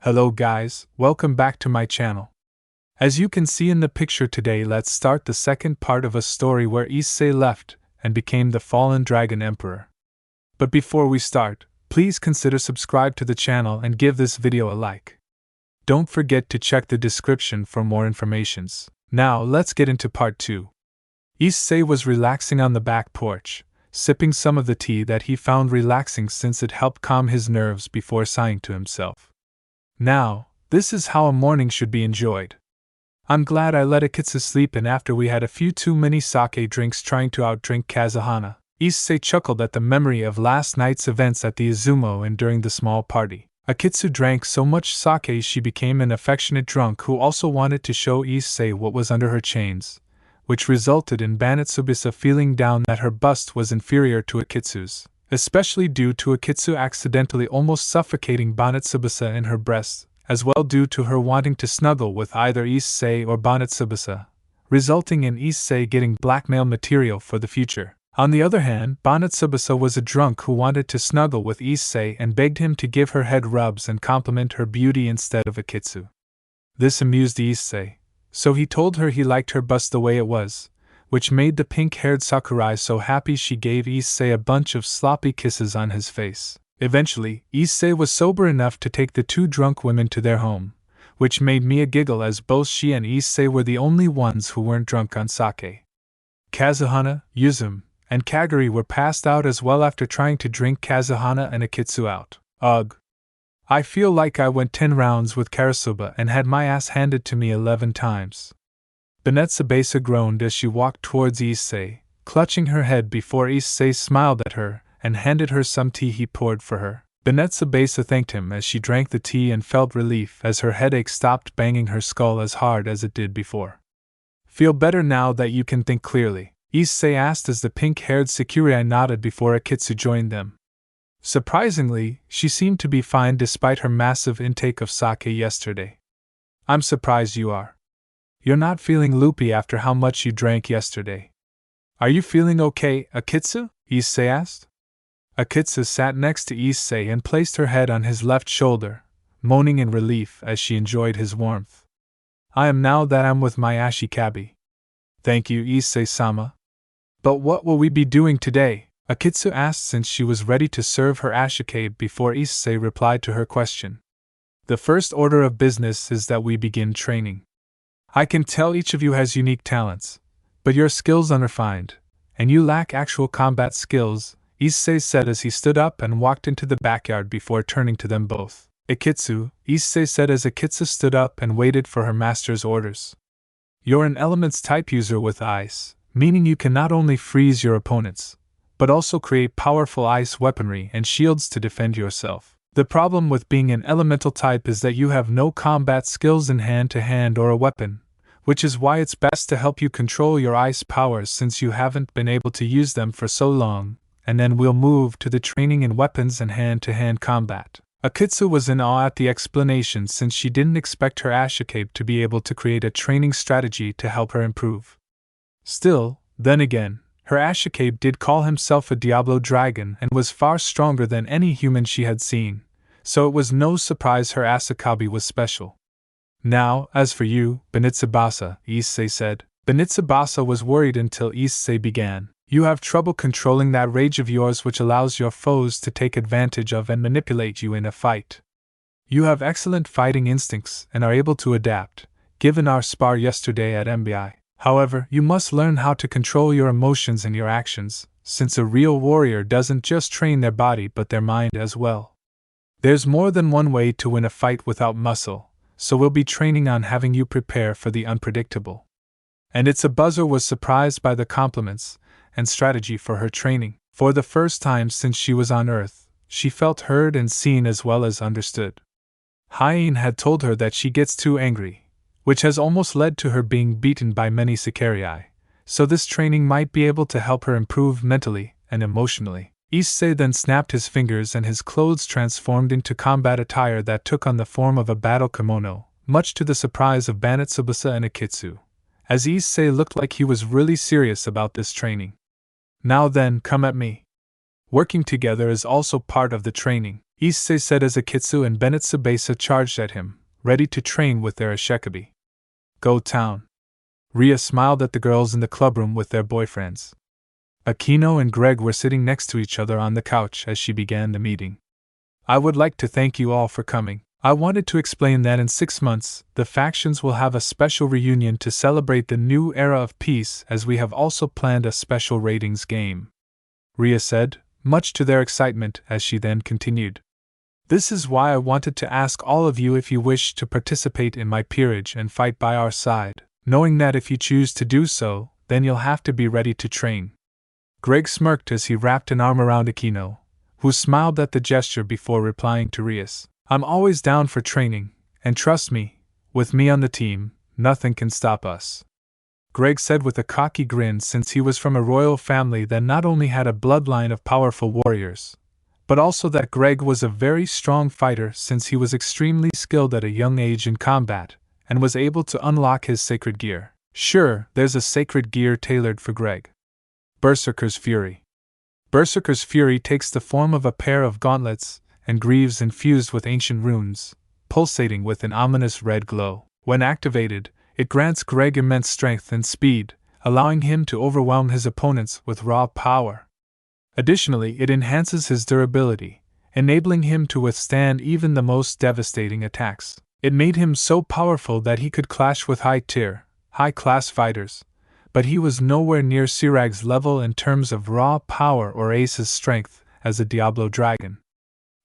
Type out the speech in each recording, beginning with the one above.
Hello guys, welcome back to my channel. As you can see in the picture today, let's start the second part of a story where Issei left and became the fallen dragon emperor. But before we start, please consider subscribe to the channel and give this video a like. Don't forget to check the description for more informations. Now let's get into part 2. Issei was relaxing on the back porch, sipping some of the tea that he found relaxing since it helped calm his nerves before sighing to himself. Now, this is how a morning should be enjoyed. I'm glad I let Akitsu sleep in after we had a few too many sake drinks trying to outdrink Kazuhana. Issei chuckled at the memory of last night's events at the Izumo and during the small party. Akitsu drank so much sake she became an affectionate drunk who also wanted to show Issei what was under her chains, which resulted in Banetsubisa feeling down that her bust was inferior to Akitsu's, especially due to Akitsu accidentally almost suffocating Banetsubisa in her breasts, as well due to her wanting to snuggle with either Issei or Banetsubisa, resulting in Issei getting blackmail material for the future. On the other hand, Banetsubisa was a drunk who wanted to snuggle with Issei and begged him to give her head rubs and compliment her beauty instead of Akitsu. This amused Issei, so he told her he liked her bust the way it was, which made the pink-haired Sakurai so happy she gave Issei a bunch of sloppy kisses on his face. Eventually, Issei was sober enough to take the two drunk women to their home, which made Mia giggle as both she and Issei were the only ones who weren't drunk on sake. Kazuhana, Yuzum, and Kaguri were passed out as well after trying to drink Kazuhana and Akitsu out. Ugh. I feel like I went 10 rounds with Karasuba and had my ass handed to me 11 times. Banetsubisa groaned as she walked towards Issei, clutching her head before Issei smiled at her and handed her some tea he poured for her. Banetsubisa thanked him as she drank the tea and felt relief as her headache stopped banging her skull as hard as it did before. Feel better now that you can think clearly? Issei asked as the pink-haired Sekirei nodded before Akitsu joined them. Surprisingly, she seemed to be fine despite her massive intake of sake yesterday. I'm surprised you are. You're not feeling loopy after how much you drank yesterday. Are you feeling okay, Akitsu? Issei asked. Akitsu sat next to Issei and placed her head on his left shoulder, moaning in relief as she enjoyed his warmth. I am now that I'm with my ashikabi. Thank you, Issei-sama. But what will we be doing today? Akitsu asked since she was ready to serve her ashikabe before Issei replied to her question. The first order of business is that we begin training. I can tell each of you has unique talents, but your skills unrefined, and you lack actual combat skills, Issei said as he stood up and walked into the backyard before turning to them both. Akitsu, Issei said as Akitsu stood up and waited for her master's orders. You're an elements type user with ice, meaning you can not only freeze your opponents, but also create powerful ice weaponry and shields to defend yourself. The problem with being an elemental type is that you have no combat skills in hand-to-hand or a weapon, which is why it's best to help you control your ice powers since you haven't been able to use them for so long, and then we'll move to the training in weapons and hand-to-hand combat. Akitsu was in awe at the explanation since she didn't expect her ashikabe to be able to create a training strategy to help her improve. Still, then again, her ashikabe did call himself a Diablo dragon and was far stronger than any human she had seen, so it was no surprise her ashikabe was special. Now, as for you, Banetsubasa, Issei said. Banetsubasa was worried until Issei began. You have trouble controlling that rage of yours which allows your foes to take advantage of and manipulate you in a fight. You have excellent fighting instincts and are able to adapt, given our spar yesterday at MBI. However, you must learn how to control your emotions and your actions, since a real warrior doesn't just train their body but their mind as well. There's more than one way to win a fight without muscle, so we'll be training on having you prepare for the unpredictable. And Buzzer was surprised by the compliments and strategy for her training. For the first time since she was on Earth, she felt heard and seen as well as understood. Hyene had told her that she gets too angry, which has almost led to her being beaten by many Sekirei, so this training might be able to help her improve mentally and emotionally. Issei then snapped his fingers and his clothes transformed into combat attire that took on the form of a battle kimono, much to the surprise of Banetsubisa and Akitsu, as Issei looked like he was really serious about this training. Now then, come at me. Working together is also part of the training. Issei said as Akitsu and Bennett Tsubasa charged at him, ready to train with their ashikabi. Go town. Ria smiled at the girls in the clubroom with their boyfriends. Akino and Greg were sitting next to each other on the couch as she began the meeting. I would like to thank you all for coming. I wanted to explain that in 6 months, the factions will have a special reunion to celebrate the new era of peace, as we have also planned a special ratings game. Ria said, much to their excitement, as she then continued. This is why I wanted to ask all of you if you wish to participate in my peerage and fight by our side, knowing that if you choose to do so, then you'll have to be ready to train. Greg smirked as he wrapped an arm around Akino, who smiled at the gesture before replying to Rias. I'm always down for training, and trust me, with me on the team, nothing can stop us. Greg said with a cocky grin, since he was from a royal family that not only had a bloodline of powerful warriors, but also that Greg was a very strong fighter, since he was extremely skilled at a young age in combat, and was able to unlock his sacred gear. Sure, there's a sacred gear tailored for Greg. Berserker's Fury. Berserker's Fury takes the form of a pair of gauntlets and greaves infused with ancient runes, pulsating with an ominous red glow. When activated, it grants Greg immense strength and speed, allowing him to overwhelm his opponents with raw power. Additionally, it enhances his durability, enabling him to withstand even the most devastating attacks. It made him so powerful that he could clash with high-tier, high-class fighters, but he was nowhere near Sirag's level in terms of raw power or Ace's strength as a Diablo dragon.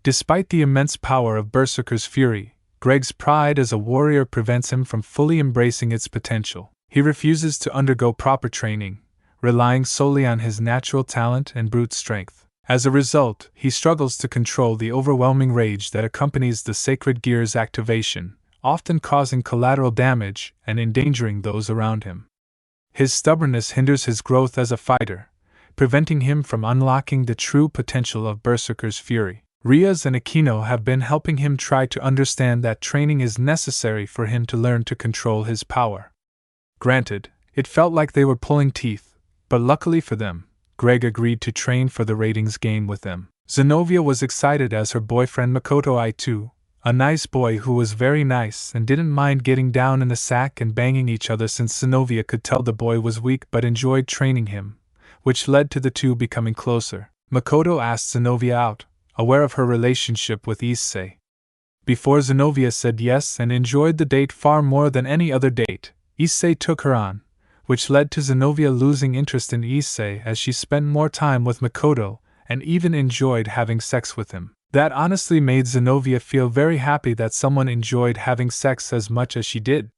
Despite the immense power of Berserker's Fury, Greg's pride as a warrior prevents him from fully embracing its potential. He refuses to undergo proper training, relying solely on his natural talent and brute strength. As a result, he struggles to control the overwhelming rage that accompanies the sacred gear's activation, often causing collateral damage and endangering those around him. His stubbornness hinders his growth as a fighter, preventing him from unlocking the true potential of Berserker's Fury. Rias and Akino have been helping him try to understand that training is necessary for him to learn to control his power. Granted, it felt like they were pulling teeth, but luckily for them, Greg agreed to train for the ratings game with them. Zenobia was excited as her boyfriend Makoto I2, a nice boy who was very nice and didn't mind getting down in the sack and banging each other, since Zenobia could tell the boy was weak but enjoyed training him, which led to the two becoming closer. Makoto asked Zenobia out, aware of her relationship with Issei. Before Zenobia said yes and enjoyed the date far more than any other date, Issei took her on, which led to Zenobia losing interest in Issei as she spent more time with Makoto and even enjoyed having sex with him. That honestly made Zenobia feel very happy that someone enjoyed having sex as much as she did.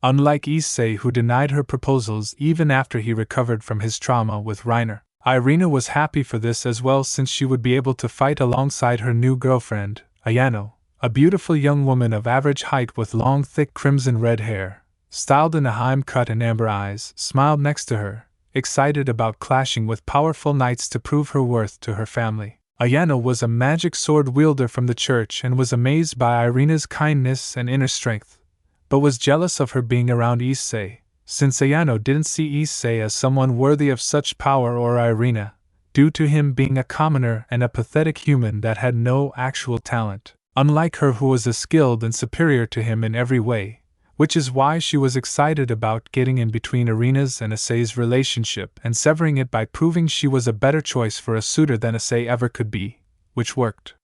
Unlike Issei, who denied her proposals even after he recovered from his trauma with Reiner, Irina was happy for this as well, since she would be able to fight alongside her new girlfriend, Ayano, a beautiful young woman of average height with long thick crimson red hair, styled in a Heim cut and amber eyes, smiled next to her, excited about clashing with powerful knights to prove her worth to her family. Ayano was a magic sword wielder from the church and was amazed by Irina's kindness and inner strength, but was jealous of her being around Issei, since Ayano didn't see Issei as someone worthy of such power, or Irina, due to him being a commoner and a pathetic human that had no actual talent, unlike her who was skilled and superior to him in every way, which is why she was excited about getting in between Irina's and Issei's relationship and severing it by proving she was a better choice for a suitor than Issei ever could be, which worked.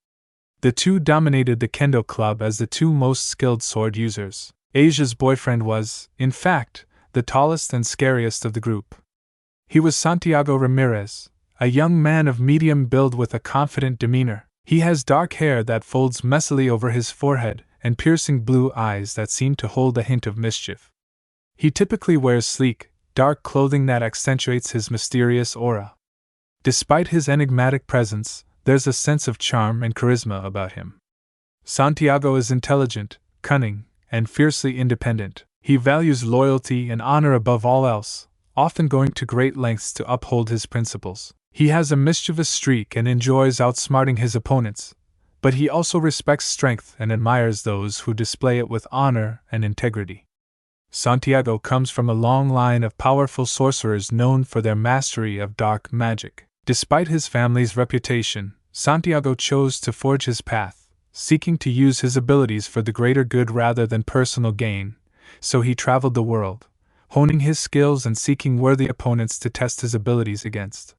The two dominated the Kendo Club as the two most skilled sword users. Asia's boyfriend was, in fact, the tallest and scariest of the group. He was Santiago Ramirez, a young man of medium build with a confident demeanor. He has dark hair that folds messily over his forehead and piercing blue eyes that seem to hold a hint of mischief. He typically wears sleek, dark clothing that accentuates his mysterious aura. Despite his enigmatic presence, there's a sense of charm and charisma about him. Santiago is intelligent, cunning, and fiercely independent. He values loyalty and honor above all else, often going to great lengths to uphold his principles. He has a mischievous streak and enjoys outsmarting his opponents, but he also respects strength and admires those who display it with honor and integrity. Santiago comes from a long line of powerful sorcerers known for their mastery of dark magic. Despite his family's reputation, Santiago chose to forge his path, seeking to use his abilities for the greater good rather than personal gain, so he traveled the world, honing his skills and seeking worthy opponents to test his abilities against.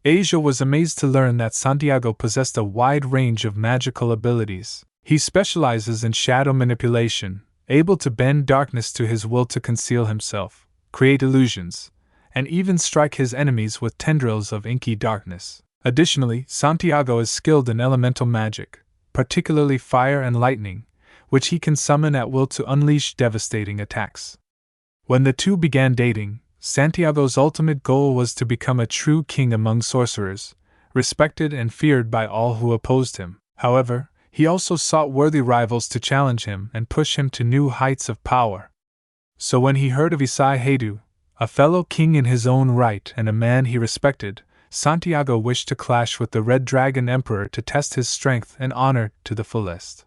Asia was amazed to learn that Santiago possessed a wide range of magical abilities. He specializes in shadow manipulation, able to bend darkness to his will to conceal himself, create illusions, and even strike his enemies with tendrils of inky darkness. Additionally, Santiago is skilled in elemental magic, particularly fire and lightning, which he can summon at will to unleash devastating attacks. When the two began dating, Santiago's ultimate goal was to become a true king among sorcerers, respected and feared by all who opposed him. However, he also sought worthy rivals to challenge him and push him to new heights of power. So when he heard of Issei Hyoudou, a fellow king in his own right and a man he respected, Santiago wished to clash with the Red Dragon Emperor to test his strength and honor to the fullest.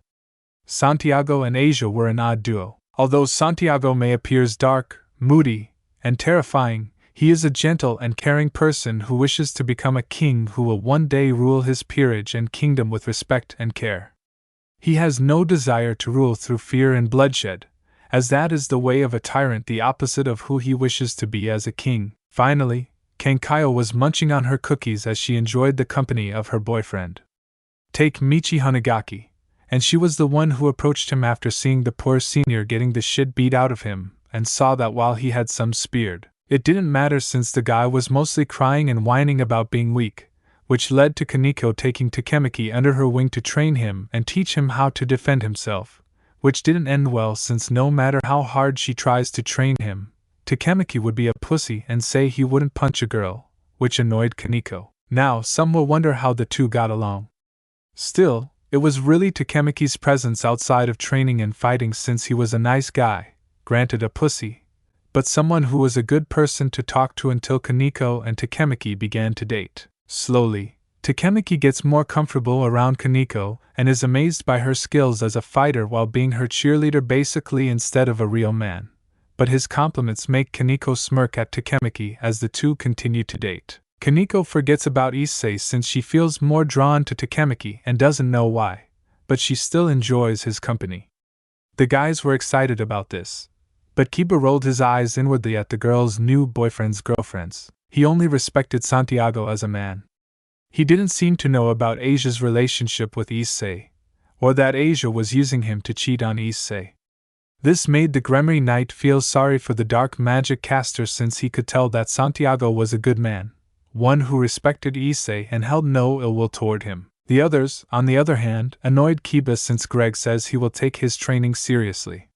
Santiago and Asia were an odd duo. Although Santiago may appear dark, moody, and terrifying, he is a gentle and caring person who wishes to become a king who will one day rule his peerage and kingdom with respect and care. He has no desire to rule through fear and bloodshed, as that is the way of a tyrant, the opposite of who he wishes to be as a king. Finally, Kankayo was munching on her cookies as she enjoyed the company of her boyfriend. Take Michi Hanagaki, and she was the one who approached him after seeing the poor senior getting the shit beat out of him, and saw that while he had some speared, it didn't matter since the guy was mostly crying and whining about being weak, which led to Kaneko taking Takemaki under her wing to train him and teach him how to defend himself, which didn't end well since no matter how hard she tries to train him, Takemaki would be a pussy and say he wouldn't punch a girl, which annoyed Kaneko. Now some will wonder how the two got along. Still, it was really Takemaki's presence outside of training and fighting, since he was a nice guy, granted a pussy, but someone who was a good person to talk to, until Kaneko and Takemaki began to date. Slowly, Takemaki gets more comfortable around Kaneko and is amazed by her skills as a fighter while being her cheerleader basically instead of a real man. But his compliments make Kaneko smirk at Takemaki as the two continue to date. Kaneko forgets about Issei since she feels more drawn to Takemaki and doesn't know why, but she still enjoys his company. The guys were excited about this, but Kiba rolled his eyes inwardly at the girl's new boyfriend's girlfriends. He only respected Santiago as a man. He didn't seem to know about Asia's relationship with Issei, or that Asia was using him to cheat on Issei. This made the Gremry Knight feel sorry for the dark magic caster, since he could tell that Santiago was a good man, one who respected Issei and held no ill will toward him. The others, on the other hand, annoyed Kiba since Greg says he will take his training seriously.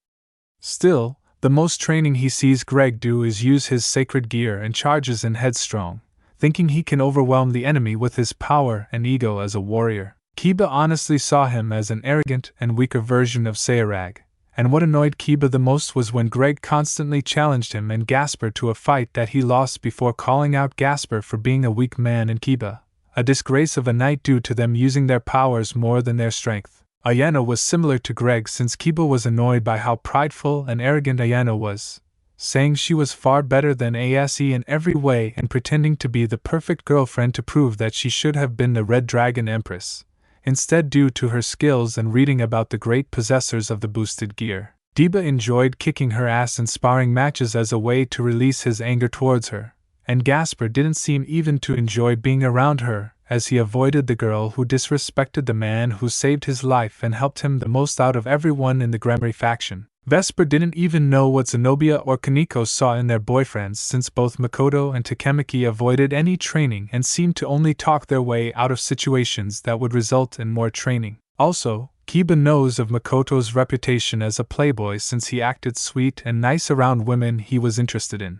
Still, the most training he sees Greg do is use his sacred gear and charges in headstrong, thinking he can overwhelm the enemy with his power and ego as a warrior. Kiba honestly saw him as an arrogant and weaker version of Seirag, and what annoyed Kiba the most was when Greg constantly challenged him and Gasper to a fight that he lost before calling out Gasper for being a weak man and Kiba, a disgrace of a knight due to them using their powers more than their strength. Ayano was similar to Greg since Kiba was annoyed by how prideful and arrogant Ayano was, saying she was far better than Ase in every way and pretending to be the perfect girlfriend to prove that she should have been the Red Dragon Empress, instead due to her skills and reading about the great possessors of the boosted gear. Diba enjoyed kicking her ass in sparring matches as a way to release his anger towards her, and Gasper didn't seem even to enjoy being around her, as he avoided the girl who disrespected the man who saved his life and helped him the most out of everyone in the Gremry faction. Vesper didn't even know what Zenobia or Kaneko saw in their boyfriends, since both Makoto and Takemaki avoided any training and seemed to only talk their way out of situations that would result in more training. Also, Kiba knows of Makoto's reputation as a playboy since he acted sweet and nice around women he was interested in.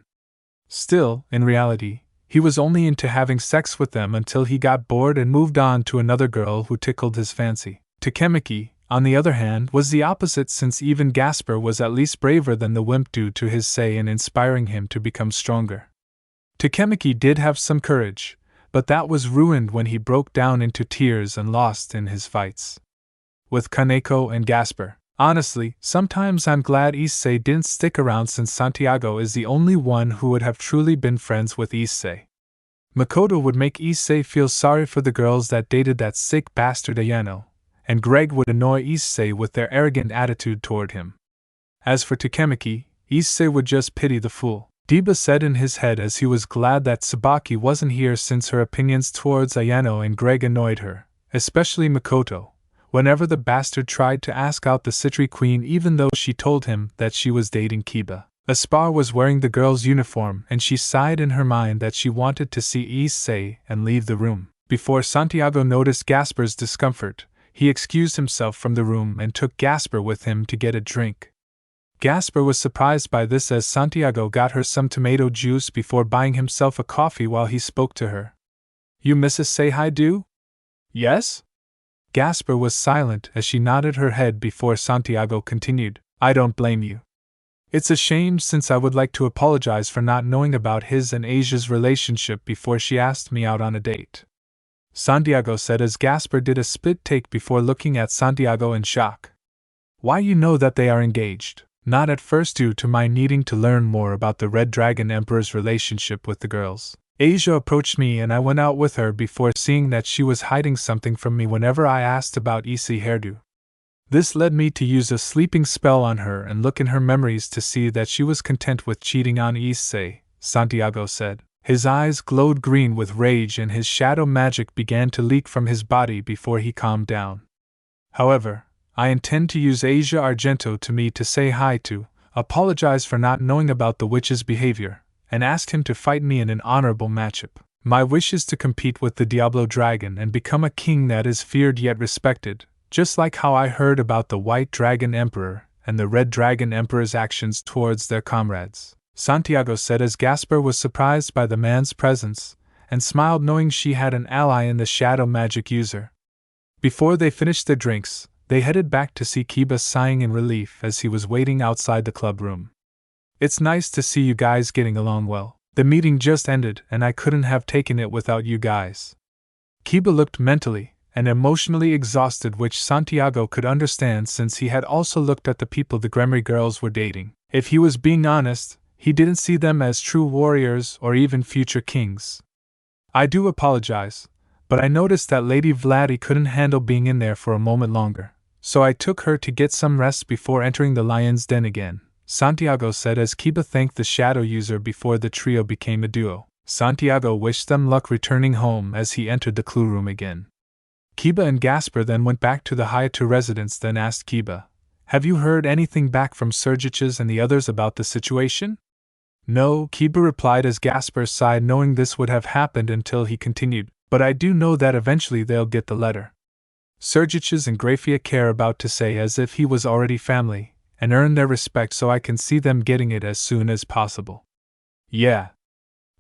Still, in reality, he was only into having sex with them until he got bored and moved on to another girl who tickled his fancy. Takemaki, on the other hand, was the opposite, since even Gasper was at least braver than the wimp due to his say in inspiring him to become stronger. Takemaki did have some courage, but that was ruined when he broke down into tears and lost in his fights with Kaneko and Gasper. Honestly, sometimes I'm glad Issei didn't stick around, since Santiago is the only one who would have truly been friends with Issei. Makoto would make Issei feel sorry for the girls that dated that sick bastard Ayano, and Greg would annoy Issei with their arrogant attitude toward him. As for Takemaki, Issei would just pity the fool. Deba said in his head as he was glad that Tsubaki wasn't here since her opinions towards Ayano and Greg annoyed her, especially Makoto, whenever the bastard tried to ask out the Citri Queen even though she told him that she was dating Kiba. Aspar was wearing the girl's uniform and she sighed in her mind that she wanted to see Issei and leave the room. Before Santiago noticed Gasper's discomfort, he excused himself from the room and took Gasper with him to get a drink. Gasper was surprised by this as Santiago got her some tomato juice before buying himself a coffee while he spoke to her. "You Mrs. Issei Hyoudou?" "Yes?" Gasper was silent as she nodded her head before Santiago continued, "I don't blame you. It's a shame since I would like to apologize for not knowing about his and Asia's relationship before she asked me out on a date," Santiago said as Gasper did a spit take before looking at Santiago in shock. "Why you know that they are engaged?" "Not at first due to my needing to learn more about the Red Dragon Emperor's relationship with the girls. Asia approached me and I went out with her before seeing that she was hiding something from me whenever I asked about Issei Hyoudou. This led me to use a sleeping spell on her and look in her memories to see that she was content with cheating on Issei," Santiago said. His eyes glowed green with rage and his shadow magic began to leak from his body before he calmed down. "However, I intend to use Asia Argento to me to say hi to, apologize for not knowing about the witch's behavior, and ask him to fight me in an honorable matchup. My wish is to compete with the Diablo Dragon and become a king that is feared yet respected, just like how I heard about the White Dragon Emperor and the Red Dragon Emperor's actions towards their comrades," Santiago said as Gasper was surprised by the man's presence, and smiled knowing she had an ally in the shadow magic user. Before they finished their drinks, they headed back to see Kiba sighing in relief as he was waiting outside the club room. "It's nice to see you guys getting along well. The meeting just ended and I couldn't have taken it without you guys." Kiba looked mentally and emotionally exhausted, which Santiago could understand since he had also looked at the people the Gremry girls were dating. If he was being honest, he didn't see them as true warriors or even future kings. "I do apologize, but I noticed that Lady Vladdy couldn't handle being in there for a moment longer, so I took her to get some rest before entering the lion's den again," Santiago said as Kiba thanked the shadow user before the trio became a duo. Santiago wished them luck returning home as he entered the clue room again. Kiba and Gasper then went back to the Hyoudou residence, then asked Kiba, "Have you heard anything back from Sergiches and the others about the situation?" "No," Kiba replied as Gasper sighed knowing this would have happened until he continued, "But I do know that eventually they'll get the letter. Sergiches and Grafia care about to say as if he was already family, and earn their respect, so I can see them getting it as soon as possible." "Yeah.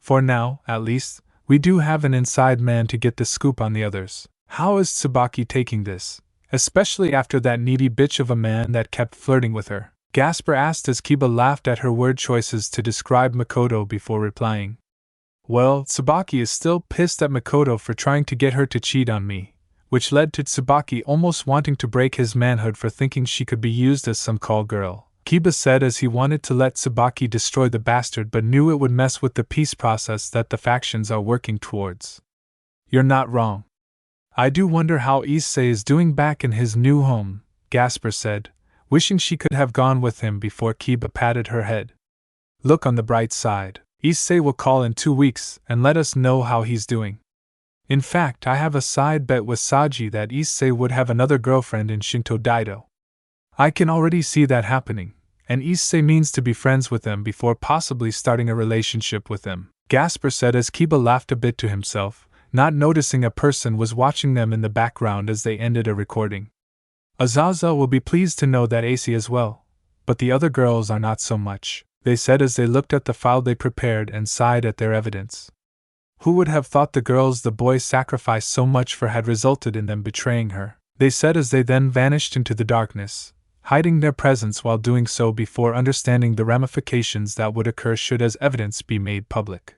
For now, at least, we do have an inside man to get the scoop on the others. How is Tsubaki taking this, especially after that needy bitch of a man that kept flirting with her?" Gasper asked as Kiba laughed at her word choices to describe Makoto before replying. "Well, Tsubaki is still pissed at Makoto for trying to get her to cheat on me, which led to Tsubaki almost wanting to break his manhood for thinking she could be used as some call girl," Kiba said as he wanted to let Tsubaki destroy the bastard but knew it would mess with the peace process that the factions are working towards. "You're not wrong. I do wonder how Issei is doing back in his new home," Gasper said, wishing she could have gone with him before Kiba patted her head. "Look on the bright side. Issei will call in 2 weeks and let us know how he's doing. In fact, I have a side bet with Saji that Issei would have another girlfriend in Shinto Daido. I can already see that happening, and Issei means to be friends with them before possibly starting a relationship with them," Gasper said as Kiba laughed a bit to himself, not noticing a person was watching them in the background as they ended a recording. "Azazel will be pleased to know that Issei as well, but the other girls are not so much," they said as they looked at the file they prepared and sighed at their evidence. Who would have thought the girls the boy sacrificed so much for had resulted in them betraying her, they said as they then vanished into the darkness, hiding their presence while doing so before understanding the ramifications that would occur should as evidence be made public.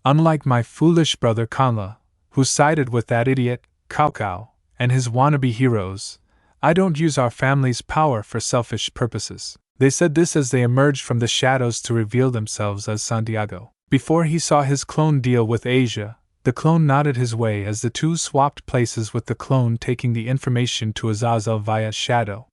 "Unlike my foolish brother Kanla, who sided with that idiot, Cao Cao, and his wannabe heroes, I don't use our family's power for selfish purposes." They said this as they emerged from the shadows to reveal themselves as Santiago. Before he saw his clone deal with Asia, The clone nodded his way as the two swapped places, with the clone taking the information to Azazel via shadow.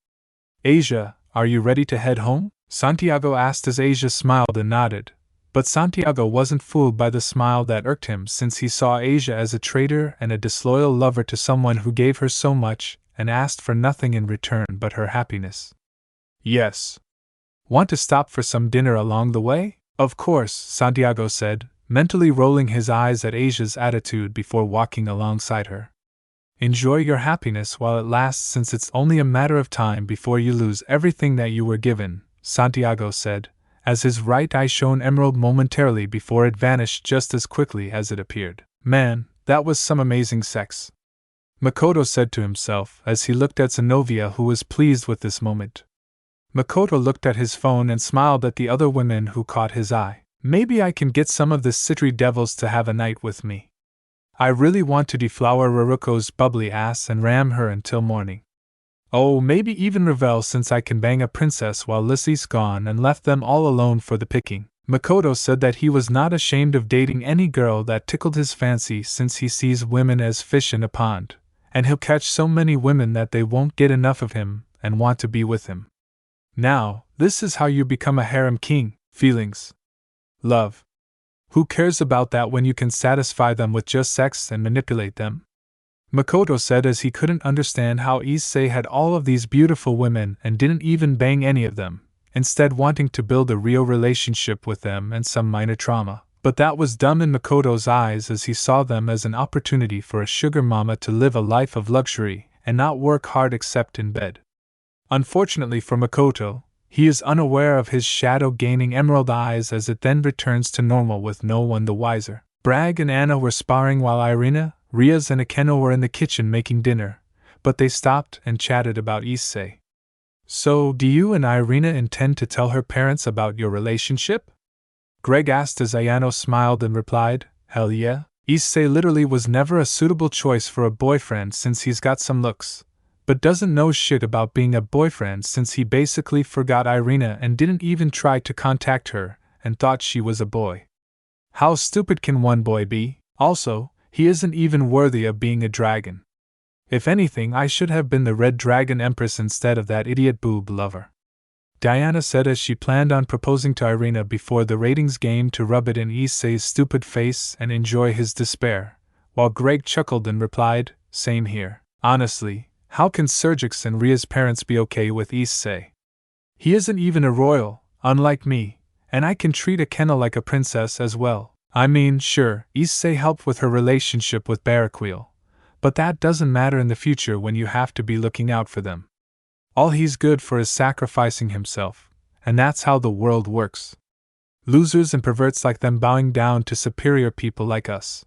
Asia, are you ready to head home? Santiago asked as Asia smiled and nodded, but Santiago wasn't fooled by the smile that irked him, since he saw Asia as a traitor and a disloyal lover to someone who gave her so much and asked for nothing in return but her happiness. Yes. Want to stop for some dinner along the way? Of course, Santiago said, mentally rolling his eyes at Asia's attitude before walking alongside her. Enjoy your happiness while it lasts, since it's only a matter of time before you lose everything that you were given, Santiago said, as his right eye shone emerald momentarily before it vanished just as quickly as it appeared. Man, that was some amazing sex, Makoto said to himself as he looked at Zenobia, who was pleased with this moment. Makoto looked at his phone and smiled at the other women who caught his eye. Maybe I can get some of the Citri devils to have a night with me. I really want to deflower Raruko's bubbly ass and ram her until morning. Oh, maybe even Ravel, since I can bang a princess while Lissy's gone and left them all alone for the picking. Makoto said that he was not ashamed of dating any girl that tickled his fancy, since he sees women as fish in a pond, and he'll catch so many women that they won't get enough of him and want to be with him. Now, this is how you become a harem king. Feelings. Love. Who cares about that when you can satisfy them with just sex and manipulate them? Makoto said as he couldn't understand how Issei had all of these beautiful women and didn't even bang any of them, instead wanting to build a real relationship with them and some minor trauma. But that was dumb in Makoto's eyes, as he saw them as an opportunity for a sugar mama to live a life of luxury and not work hard except in bed. Unfortunately for Makoto, he is unaware of his shadow gaining emerald eyes as it then returns to normal with no one the wiser. Bragg and Anna were sparring while Irina, Riaz and Akeno were in the kitchen making dinner, but they stopped and chatted about Issei. So, do you and Irina intend to tell her parents about your relationship? Greg asked as Ayano smiled and replied, hell yeah. Issei literally was never a suitable choice for a boyfriend since he's got some looks, but doesn't know shit about being a boyfriend since he basically forgot Irina and didn't even try to contact her and thought she was a boy. How stupid can one boy be? Also, he isn't even worthy of being a dragon. If anything, I should have been the Red Dragon Empress instead of that idiot boob lover. Diana said as she planned on proposing to Irina before the ratings game to rub it in Issei's stupid face and enjoy his despair, while Greg chuckled and replied, same here. Honestly, how can Sergix and Ria's parents be okay with Issei? He isn't even a royal, unlike me, and I can treat Akena like a princess as well. I mean, sure, Issei helped with her relationship with Baraquil, but that doesn't matter in the future when you have to be looking out for them. All he's good for is sacrificing himself, and that's how the world works. Losers and perverts like them bowing down to superior people like us.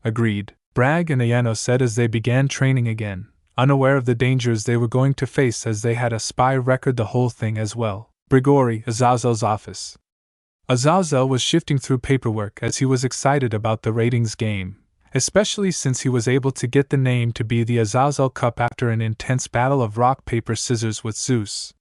Agreed, Bragg and Ayano said as they began training again, unaware of the dangers they were going to face as they had a spy record the whole thing as well. Grigori, Azazel's office. Azazel was shifting through paperwork as he was excited about the ratings game, especially since he was able to get the name to be the Azazel Cup after an intense battle of rock, paper, scissors with Zeus.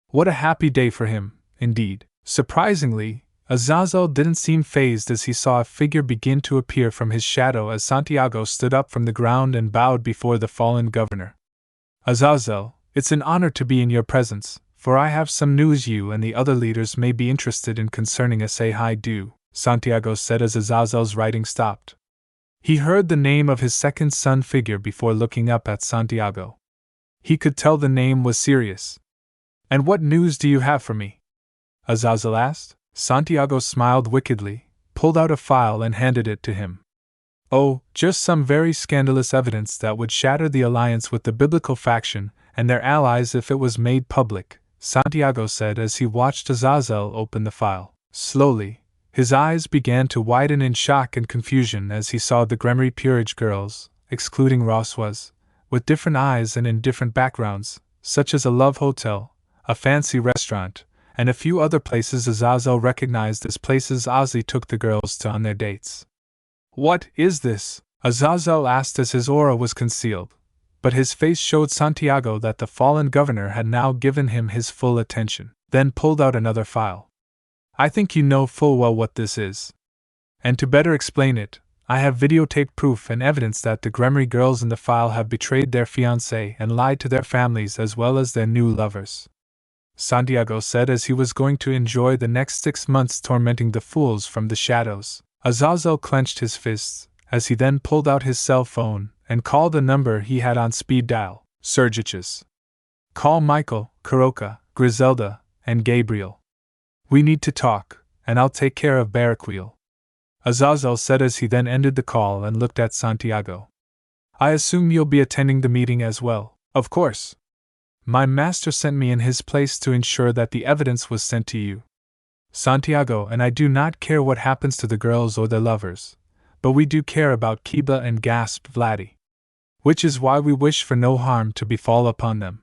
What a happy day for him, indeed. Surprisingly, Azazel didn't seem fazed as he saw a figure begin to appear from his shadow as Santiago stood up from the ground and bowed before the fallen governor. Azazel, it's an honor to be in your presence, for I have some news you and the other leaders may be interested in concerning Issei Hyoudou, Santiago said as Azazel's writing stopped. He heard the name of his second son figure before looking up at Santiago. He could tell the name was serious. And what news do you have for me? Azazel asked. Santiago smiled wickedly, pulled out a file and handed it to him. Oh, just some very scandalous evidence that would shatter the alliance with the biblical faction and their allies if it was made public, Santiago said as he watched Azazel open the file. Slowly, his eyes began to widen in shock and confusion as he saw the Gremory peerage girls, excluding Roswas, with different eyes and in different backgrounds, such as a love hotel, a fancy restaurant, and a few other places Azazel recognized as places Ozzy took the girls to on their dates. What is this? Azazel asked as his aura was concealed, but his face showed Santiago that the fallen governor had now given him his full attention, then pulled out another file. I think you know full well what this is. And to better explain it, I have videotaped proof and evidence that the Gremory girls in the file have betrayed their fiancé and lied to their families as well as their new lovers. Santiago said as he was going to enjoy the next 6 months tormenting the fools from the shadows. Azazel clenched his fists, as he then pulled out his cell phone and called a number he had on speed dial. Sergiches. Call Michael, Kuroka, Griselda, and Gabriel. We need to talk, and I'll take care of Baraquil. Azazel said as he then ended the call and looked at Santiago. I assume you'll be attending the meeting as well. Of course. My master sent me in his place to ensure that the evidence was sent to you. Santiago and I do not care what happens to the girls or their lovers, but we do care about Kiba and gasped Vladdy. Which is why we wish for no harm to befall upon them.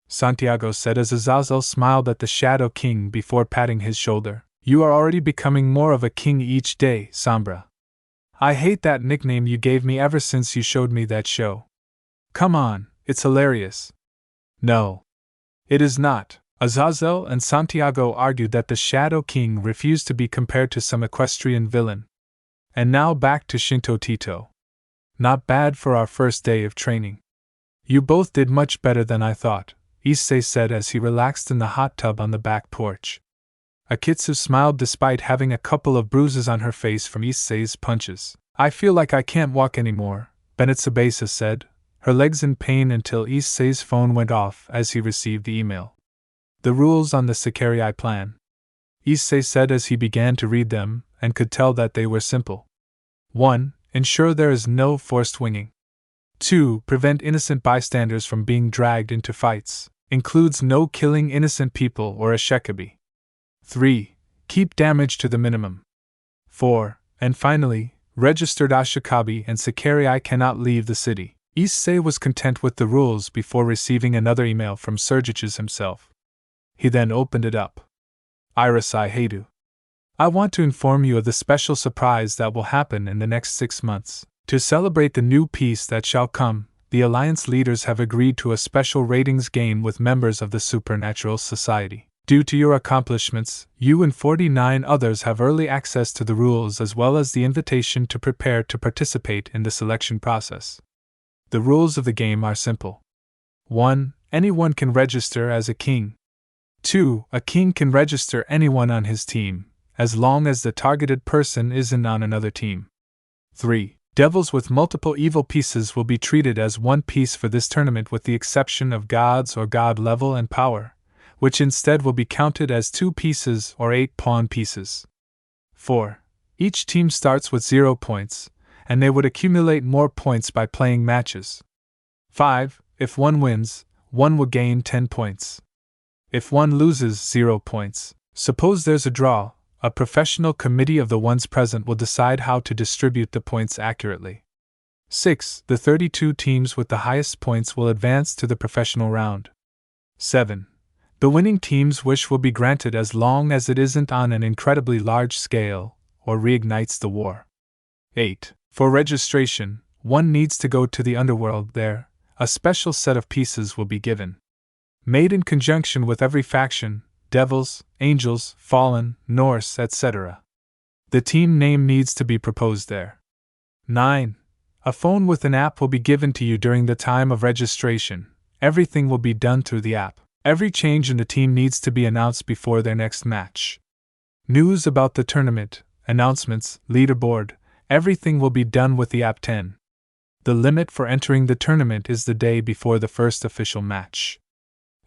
Santiago said as Azazel smiled at the Shadow King before patting his shoulder. You are already becoming more of a king each day, Sombra. I hate that nickname you gave me ever since you showed me that show. Come on, it's hilarious. No. It is not. Azazel and Santiago argued that the Shadow King refused to be compared to some equestrian villain. And now back to Shinto Tito. Not bad for our first day of training. You both did much better than I thought, Issei said as he relaxed in the hot tub on the back porch. Akitsu smiled despite having a couple of bruises on her face from Issei's punches. I feel like I can't walk anymore, Benetsubasa said, her legs in pain until Issei's phone went off as he received the email. The rules on the Sekirei plan. Issei said as he began to read them, and could tell that they were simple. 1. Ensure there is no forced winging. 2. Prevent innocent bystanders from being dragged into fights. Includes no killing innocent people or a shekabi. 3. Keep damage to the minimum. 4. And finally, registered Ashikabi and Sekirei cannot leave the city. Issei was content with the rules before receiving another email from Sergiches himself. He then opened it up. Issei Hyoudou. I want to inform you of the special surprise that will happen in the next 6 months. To celebrate the new peace that shall come, the Alliance leaders have agreed to a special ratings game with members of the Supernatural Society. Due to your accomplishments, you and 49 others have early access to the rules as well as the invitation to prepare to participate in the selection process. The rules of the game are simple. 1. Anyone can register as a king. 2. A king can register anyone on his team, as long as the targeted person isn't on another team. 3. Devils with multiple evil pieces will be treated as one piece for this tournament with the exception of gods or god level and power, which instead will be counted as 2 pieces or 8 pawn pieces. 4. Each team starts with 0 points, and they would accumulate more points by playing matches. 5. If one wins, one will gain 10 points. If one loses 0 points, suppose there's a draw, a professional committee of the ones present will decide how to distribute the points accurately. 6. The 32 teams with the highest points will advance to the professional round. 7. The winning team's wish will be granted as long as it isn't on an incredibly large scale, or reignites the war. 8. For registration, one needs to go to the underworld there, a special set of pieces will be given. Made in conjunction with every faction, devils, angels, fallen, Norse, etc. The team name needs to be proposed there. 9. A phone with an app will be given to you during the time of registration, everything will be done through the app. Every change in the team needs to be announced before their next match. News about the tournament, announcements, leaderboard, everything will be done with the app 10. The limit for entering the tournament is the day before the first official match.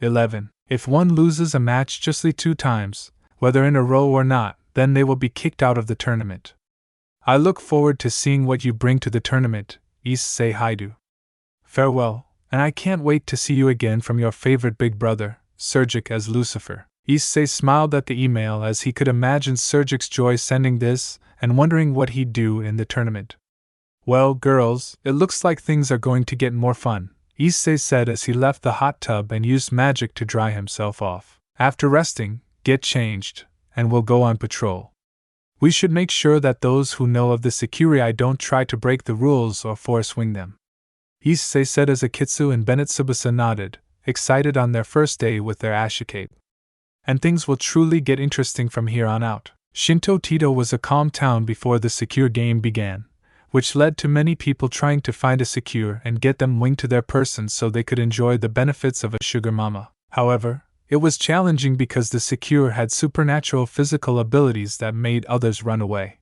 11. If one loses a match justly 2 times, whether in a row or not, then they will be kicked out of the tournament. I look forward to seeing what you bring to the tournament, Issei Hyoudou. Farewell. And I can't wait to see you again from your favorite big brother, Sergic as Lucifer. Issei smiled at the email as he could imagine Sergic's joy sending this and wondering what he'd do in the tournament. Well, girls, it looks like things are going to get more fun, Issei said as he left the hot tub and used magic to dry himself off. After resting, get changed, and we'll go on patrol. We should make sure that those who know of the Sekirei don't try to break the rules or force wing them. Issei said as Akitsu and Benetsubasa nodded, excited on their first day with their ashikape. And things will truly get interesting from here on out. Shinto Tito was a calm town before the secure game began, which led to many people trying to find a Sekirei and get them winged to their persons so they could enjoy the benefits of a sugar mama. However, it was challenging because the Sekirei had supernatural physical abilities that made others run away.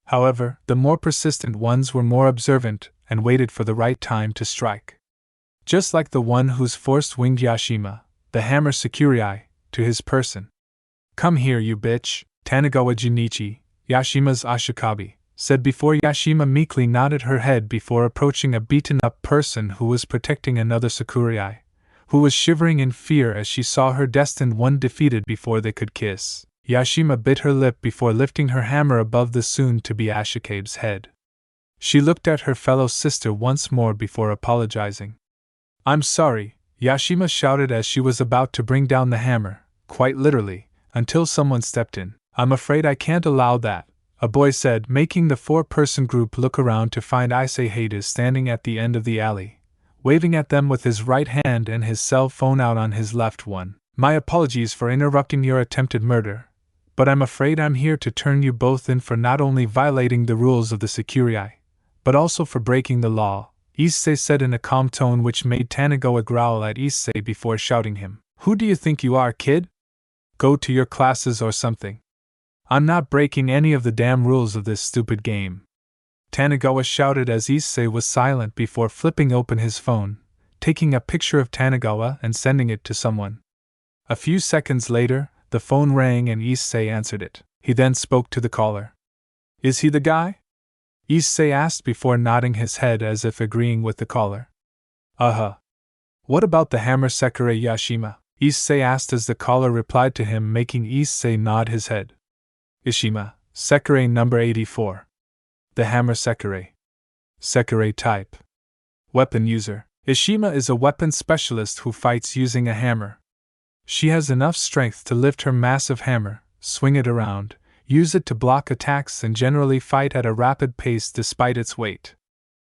However, the more persistent ones were more observant and waited for the right time to strike. Just like the one who's forced winged Yashima, the hammer Sekirei, to his person. "Come here, you bitch," Tanigawa Junichi, Yashima's Ashikabi, said before Yashima meekly nodded her head before approaching a beaten-up person who was protecting another Sekirei, who was shivering in fear as she saw her destined one defeated before they could kiss. Yashima bit her lip before lifting her hammer above the soon-to-be Ashikabe's head. She looked at her fellow sister once more before apologizing. "I'm sorry," Yashima shouted as she was about to bring down the hammer, quite literally, until someone stepped in. "I'm afraid I can't allow that," a boy said, making the four-person group look around to find Issei Hyoudou standing at the end of the alley, waving at them with his right hand and his cell phone out on his left one. "My apologies for interrupting your attempted murder, but I'm afraid I'm here to turn you both in for not only violating the rules of the Sekirei, but also for breaking the law," Issei said in a calm tone which made Tanigawa growl at Issei before shouting him. "Who do you think you are, kid? Go to your classes or something. I'm not breaking any of the damn rules of this stupid game," Tanigawa shouted as Issei was silent before flipping open his phone, taking a picture of Tanigawa and sending it to someone. A few seconds later, the phone rang and Issei answered it. He then spoke to the caller. "Is he the guy?" Issei asked before nodding his head as if agreeing with the caller. "Uh-huh. What about the hammer Sekirei Yashima?" Issei asked as the caller replied to him, making Issei nod his head. "Ishima, Sekirei number 84. The hammer Sekirei. Sekirei type. Weapon user. Ishima is a weapon specialist who fights using a hammer. She has enough strength to lift her massive hammer, swing it around, use it to block attacks and generally fight at a rapid pace despite its weight.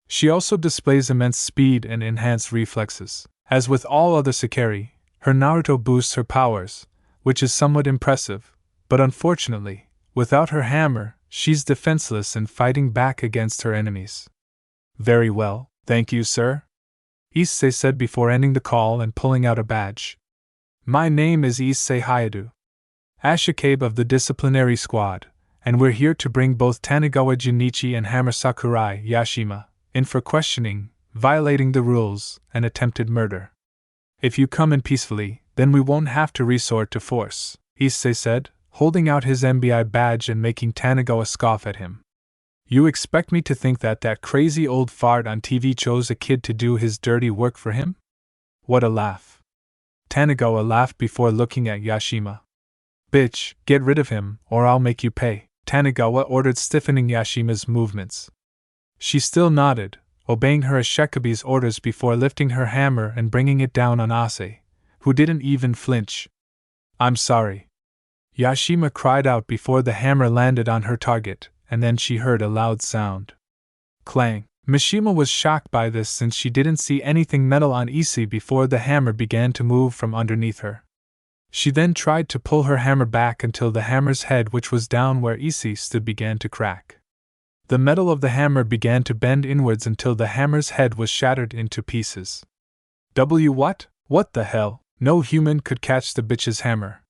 She also displays immense speed and enhanced reflexes. As with all other Sekirei, her Naruto boosts her powers, which is somewhat impressive, but unfortunately, without her hammer, she's defenseless in fighting back against her enemies." "Very well, thank you, sir," Issei said before ending the call and pulling out a badge. "My name is Issei Hyoudou, Ashikabe of the disciplinary squad, and we're here to bring both Tanigawa Junichi and Hammer Sakurai Yashima in for questioning, violating the rules, and attempted murder. If you come in peacefully, then we won't have to resort to force," Issei said, holding out his MBI badge and making Tanigawa scoff at him. "You expect me to think that crazy old fart on TV chose a kid to do his dirty work for him?" What a laugh. Tanigawa laughed before looking at Yashima. "Bitch, get rid of him, or I'll make you pay," Tanigawa ordered, stiffening Yashima's movements. She still nodded, obeying her Ashikabe's orders before lifting her hammer and bringing it down on Issei, who didn't even flinch. "I'm sorry," Yashima cried out before the hammer landed on her target, and then she heard a loud sound. Clang. Mishima was shocked by this since she didn't see anything metal on Issei before the hammer began to move from underneath her. She then tried to pull her hammer back until the hammer's head, which was down where Issei stood, began to crack. The metal of the hammer began to bend inwards until the hammer's head was shattered into pieces. What? What the hell? No human could catch the bitch's hammer!"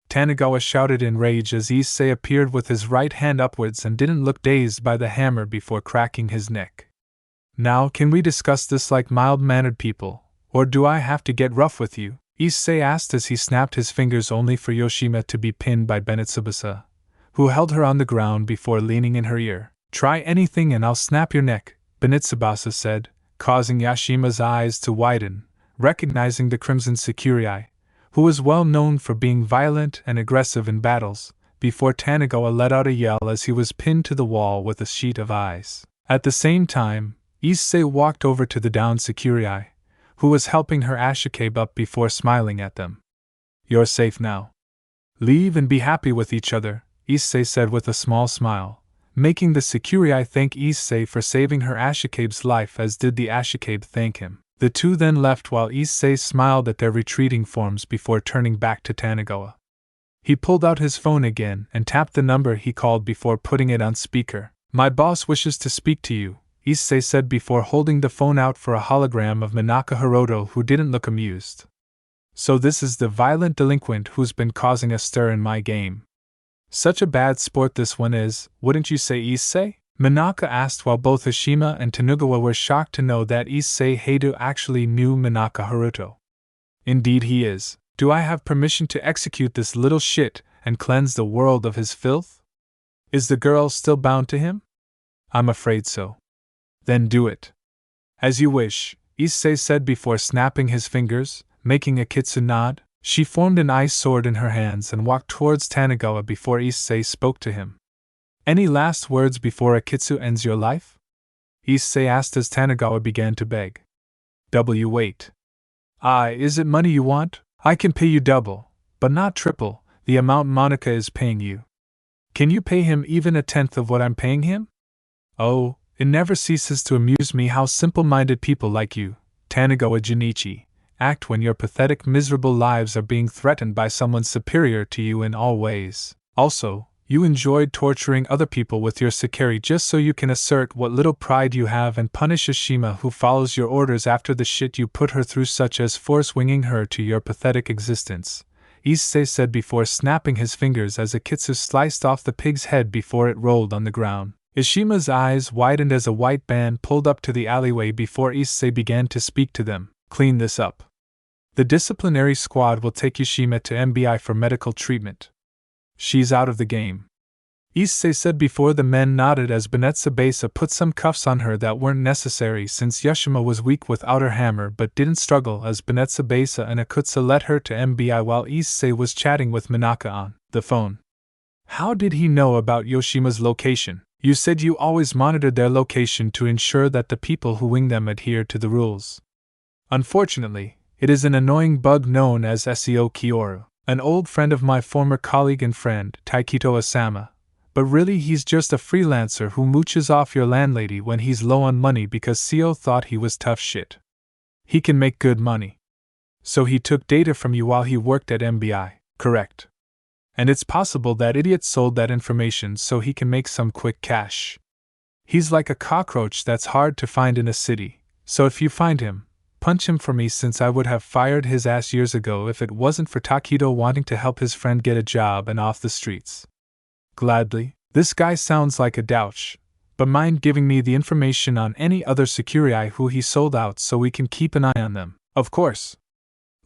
Tanigawa shouted in rage as Issei appeared with his right hand upwards and didn't look dazed by the hammer before cracking his neck. "Now can we discuss this like mild-mannered people, or do I have to get rough with you?" Issei asked as he snapped his fingers only for Yoshima to be pinned by Bennett Tsubasa, who held her on the ground before leaning in her ear. "Try anything and I'll snap your neck," Bennett Tsubasa said, causing Yashima's eyes to widen, recognizing the Crimson Sekirei, who was well known for being violent and aggressive in battles, before Tanigawa let out a yell as he was pinned to the wall with a sheet of ice. At the same time, Issei walked over to the downed Sekirei, who was helping her Ashikabe up before smiling at them. "You're safe now. Leave and be happy with each other," Issei said with a small smile, making the Sekirei thank Issei for saving her Ashikabe's life, as did the Ashikabe thank him. The two then left while Issei smiled at their retreating forms before turning back to Tanigawa. He pulled out his phone again and tapped the number he called before putting it on speaker. My boss wishes to speak to you, Issei said before holding the phone out for a hologram of Minaka Hiroto, who didn't look amused. So this is the violent delinquent who's been causing a stir in my game. Such a bad sport this one is, wouldn't you say, Issei? Minaka asked, while both Hashima and Tanugawa were shocked to know that Issei Hyoudou actually knew Minaka Hiroto. Indeed he is. Do I have permission to execute this little shit and cleanse the world of his filth? Is the girl still bound to him? I'm afraid so. Then do it. As you wish, Issei said before snapping his fingers, making Akitsu nod. She formed an ice sword in her hands and walked towards Tanugawa before Issei spoke to him. Any last words before Akitsu ends your life? Issei asked as Tanugawa began to beg. Wait. Is it money you want? I can pay you double, but not triple, the amount Monica is paying you. Can you pay him even a tenth of what I'm paying him? Oh, it never ceases to amuse me how simple-minded people like you, Tanugawa Junichi, act when your pathetic, miserable lives are being threatened by someone superior to you in all ways. Also, you enjoyed torturing other people with your Sekirei just so you can assert what little pride you have and punish Ashima, who follows your orders after the shit you put her through, such as force-winging her to your pathetic existence, Issei said before snapping his fingers as Akitsu sliced off the pig's head before it rolled on the ground. Ishima's eyes widened as a white band pulled up to the alleyway before Issei began to speak to them. Clean this up. The disciplinary squad will take Ishima to MBI for medical treatment. She's out of the game. Issei said before the men nodded as Benetsabesa put some cuffs on her that weren't necessary since Yoshima was weak without her hammer but didn't struggle as Benetsabesa and Akutsa led her to MBI while Issei was chatting with Minaka on the phone. How did he know about Yoshima's location? You said you always monitored their location to ensure that the people who wing them adhere to the rules. Unfortunately, it is an annoying bug known as SEO Kyoru. An old friend of my former colleague and friend, Taikito Asama, but really he's just a freelancer who mooches off your landlady when he's low on money because CEO thought he was tough shit. He can make good money. So he took data from you while he worked at MBI, correct? And it's possible that idiot sold that information so he can make some quick cash. He's like a cockroach that's hard to find in a city, so if you find him, punch him for me since I would have fired his ass years ago if it wasn't for Takedo wanting to help his friend get a job and off the streets. Gladly. This guy sounds like a douche, but mind giving me the information on any other Sekirei who he sold out so we can keep an eye on them? Of course.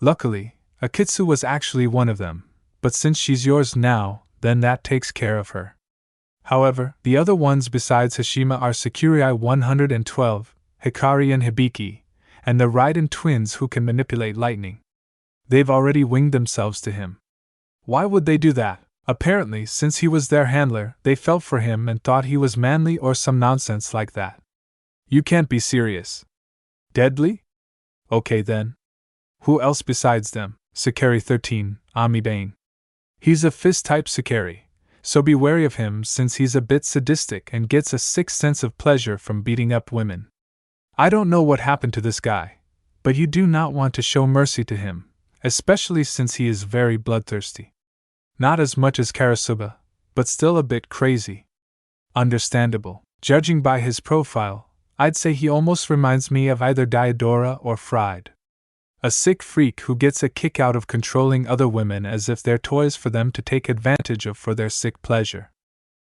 Luckily, Akitsu was actually one of them, but since she's yours now, then that takes care of her. However, the other ones besides Hashima are Sekirei 112, Hikari and Hibiki, and the Raiden twins who can manipulate lightning. They've already winged themselves to him. Why would they do that? Apparently, since he was their handler, they felt for him and thought he was manly or some nonsense like that. You can't be serious. Deadly? Okay then. Who else besides them? Sekirei 13, Ami Bane. He's a fist-type Sekirei, so be wary of him since he's a bit sadistic and gets a sick sense of pleasure from beating up women. I don't know what happened to this guy, but you do not want to show mercy to him, especially since he is very bloodthirsty. Not as much as Karasuba, but still a bit crazy. Understandable. Judging by his profile, I'd say he almost reminds me of either Diodora or Fried. A sick freak who gets a kick out of controlling other women as if they're toys for them to take advantage of for their sick pleasure.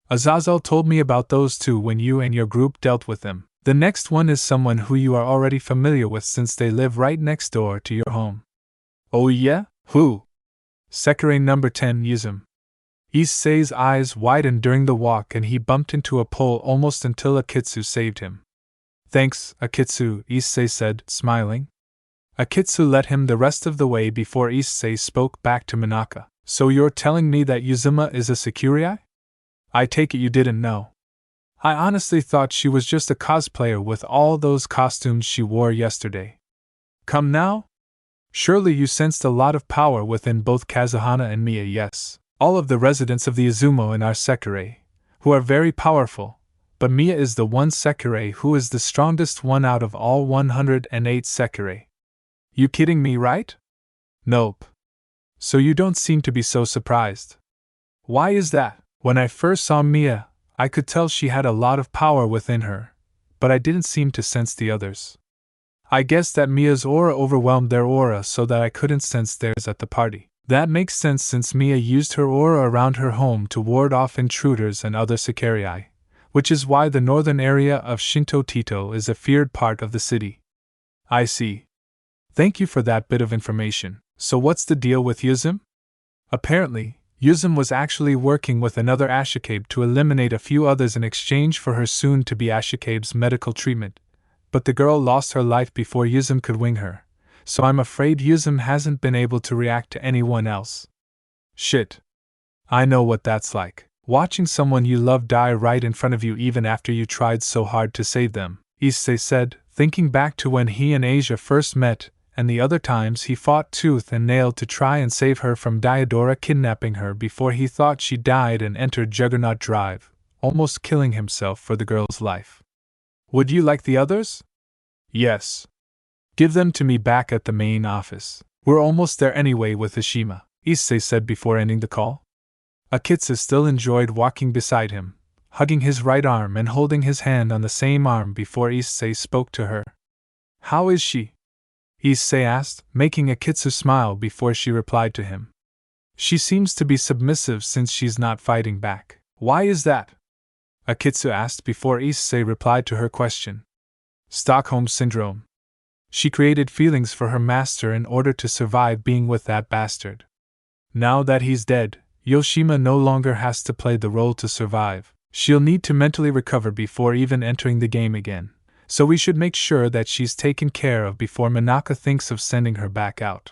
Azazel told me about those two when you and your group dealt with them. The next one is someone who you are already familiar with since they live right next door to your home. Oh yeah? Who? Sekirei number 10 Yuzum. Issei's eyes widened during the walk and he bumped into a pole almost until Akitsu saved him. Thanks, Akitsu, Issei said, smiling. Akitsu led him the rest of the way before Issei spoke back to Minaka. So you're telling me that Yuzuma is a Sekirei? I take it you didn't know. I honestly thought she was just a cosplayer with all those costumes she wore yesterday. Come now? Surely you sensed a lot of power within both Kazuhana and Mia, yes. All of the residents of the Izumo in our Sekirei, who are very powerful, but Mia is the one Sekirei who is the strongest one out of all 108 Sekirei. You kidding me, right? Nope. So you don't seem to be so surprised. Why is that? When I first saw Mia, I could tell she had a lot of power within her, but I didn't seem to sense the others. I guess that Mia's aura overwhelmed their aura so that I couldn't sense theirs at the party. That makes sense since Mia used her aura around her home to ward off intruders and other Sekirei, which is why the northern area of Shinto Tito is a feared part of the city. I see. Thank you for that bit of information. So what's the deal with Yuzum? Apparently, Yuzum was actually working with another Ashikabe to eliminate a few others in exchange for her soon-to-be Ashikabe's medical treatment, but the girl lost her life before Yuzum could wing her, so I'm afraid Yuzum hasn't been able to react to anyone else. Shit. I know what that's like. Watching someone you love die right in front of you even after you tried so hard to save them, Issei said, thinking back to when he and Asia first met, and the other times he fought tooth and nail to try and save her from Diodora kidnapping her before he thought she died and entered Juggernaut Drive, almost killing himself for the girl's life. Would you like the others? Yes. Give them to me back at the main office. We're almost there anyway with Ishima, Issei said before ending the call. Akitsu still enjoyed walking beside him, hugging his right arm and holding his hand on the same arm before Issei spoke to her. How is she? Issei asked, making Akitsu smile before she replied to him. She seems to be submissive since she's not fighting back. Why is that? Akitsu asked before Issei replied to her question. Stockholm Syndrome. She created feelings for her master in order to survive being with that bastard. Now that he's dead, Yoshima no longer has to play the role to survive. She'll need to mentally recover before even entering the game again, so we should make sure that she's taken care of before Minaka thinks of sending her back out.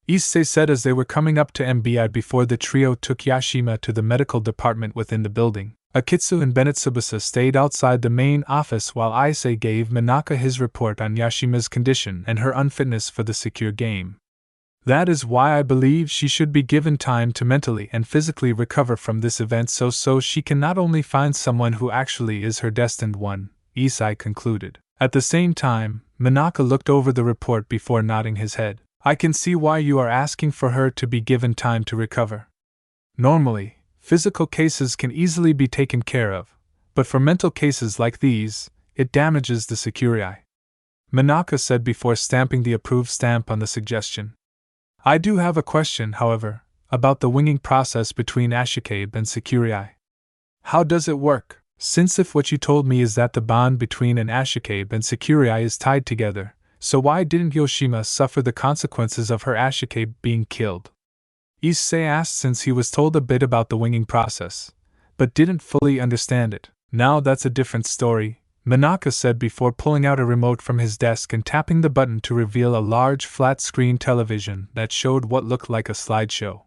Issei said as they were coming up to MBI before the trio took Yashima to the medical department within the building. Akitsu and Bennett Tsubasa stayed outside the main office while Issei gave Minaka his report on Yashima's condition and her unfitness for the secure game. That is why I believe she should be given time to mentally and physically recover from this event so she can not only find someone who actually is her destined one, Issei concluded. At the same time, Minaka looked over the report before nodding his head. I can see why you are asking for her to be given time to recover. Normally, physical cases can easily be taken care of, but for mental cases like these, it damages the Sekirei. Minaka said before stamping the approved stamp on the suggestion. I do have a question, however, about the winging process between Ashikabe and Sekirei. How does it work? Since if what you told me is that the bond between an Ashikabe and Sekirei is tied together, so why didn't Yoshima suffer the consequences of her Ashikabe being killed? Issei asked since he was told a bit about the winging process, but didn't fully understand it. Now that's a different story, Minaka said before pulling out a remote from his desk and tapping the button to reveal a large flat-screen television that showed what looked like a slideshow.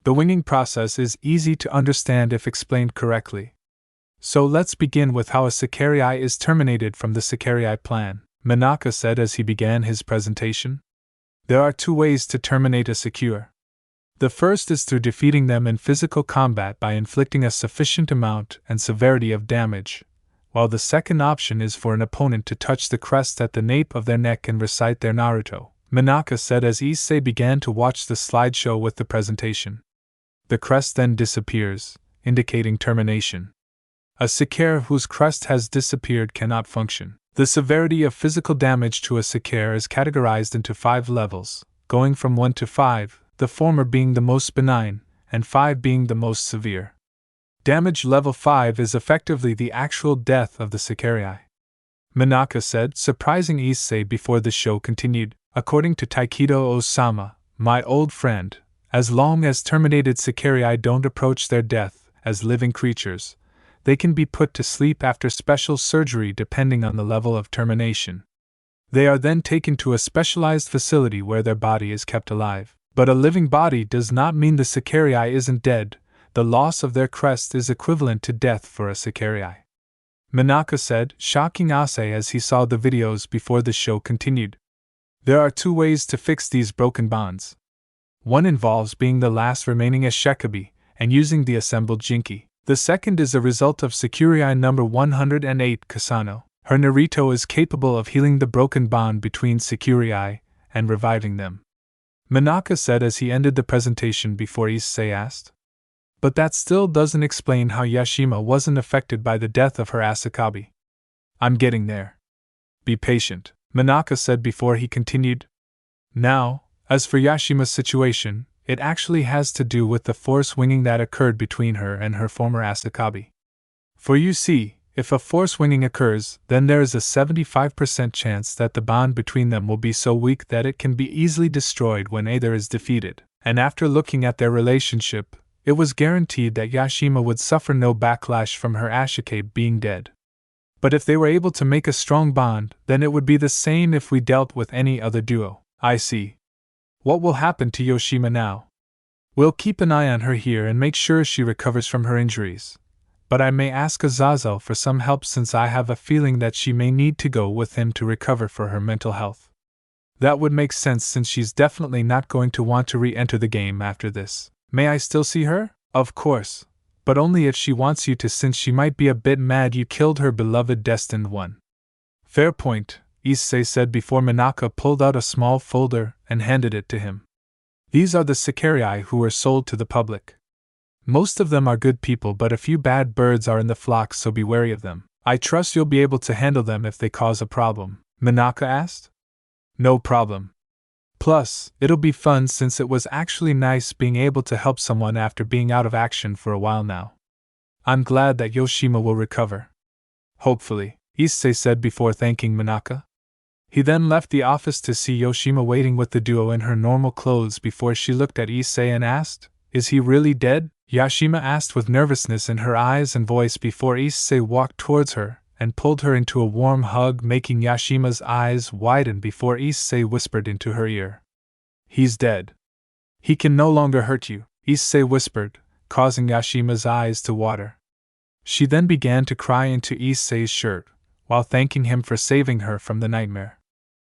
The winging process is easy to understand if explained correctly. So let's begin with how a Sekirei is terminated from the Sekirei plan, Minaka said as he began his presentation. There are two ways to terminate a Sekirei. The first is through defeating them in physical combat by inflicting a sufficient amount and severity of damage, while the second option is for an opponent to touch the crest at the nape of their neck and recite their Naruto, Minaka said as Issei began to watch the slideshow with the presentation. The crest then disappears, indicating termination. A Sekirei whose crest has disappeared cannot function. The severity of physical damage to a Sekirei is categorized into 5 levels, going from 1 to 5, the former being the most benign, and 5 being the most severe. Damage level 5 is effectively the actual death of the Sekirei. Minaka said, surprising Issei before the show continued. According to Taikido Osama, my old friend, as long as terminated Sekirei don't approach their death as living creatures, they can be put to sleep after special surgery depending on the level of termination. They are then taken to a specialized facility where their body is kept alive. But a living body does not mean the Sekirei isn't dead. The loss of their crest is equivalent to death for a Sekirei. Minaka said, shocking Issei as he saw the videos before the show continued. There are 2 ways to fix these broken bonds. One involves being the last remaining Ashikabe and using the assembled Jinki. The second is a result of Sekirei number 108 Kasano. Her Naruto is capable of healing the broken bond between Sekirei and reviving them. Minaka said as he ended the presentation before Issei asked. But that still doesn't explain how Yashima wasn't affected by the death of her Asakabi. I'm getting there. Be patient, Minaka said before he continued. Now, as for Yashima's situation, it actually has to do with the force winging that occurred between her and her former Asakabi. For you see, if a force winging occurs, then there is a 75% chance that the bond between them will be so weak that it can be easily destroyed when either is defeated. And after looking at their relationship, it was guaranteed that Yashima would suffer no backlash from her Ashikabe being dead. But if they were able to make a strong bond, then it would be the same if we dealt with any other duo. I see. What will happen to Yoshima now? We'll keep an eye on her here and make sure she recovers from her injuries. But I may ask Azazel for some help since I have a feeling that she may need to go with him to recover for her mental health. That would make sense since she's definitely not going to want to re-enter the game after this. May I still see her? Of course. But only if she wants you to, since she might be a bit mad you killed her beloved destined one. Fair point, Issei said before Minaka pulled out a small folder and handed it to him. These are the Sekirei who were sold to the public. Most of them are good people, but a few bad birds are in the flock, so be wary of them. I trust you'll be able to handle them if they cause a problem, Minaka asked. No problem. Plus, it'll be fun since it was actually nice being able to help someone after being out of action for a while now. I'm glad that Yoshima will recover. Hopefully, Issei said before thanking Minaka. He then left the office to see Yoshima waiting with the duo in her normal clothes before she looked at Issei and asked, Is he really dead? Yashima asked with nervousness in her eyes and voice before Issei walked towards her and pulled her into a warm hug, making Yashima's eyes widen before Issei whispered into her ear. He's dead. He can no longer hurt you, Issei whispered, causing Yashima's eyes to water. She then began to cry into Issei's shirt, while thanking him for saving her from the nightmare.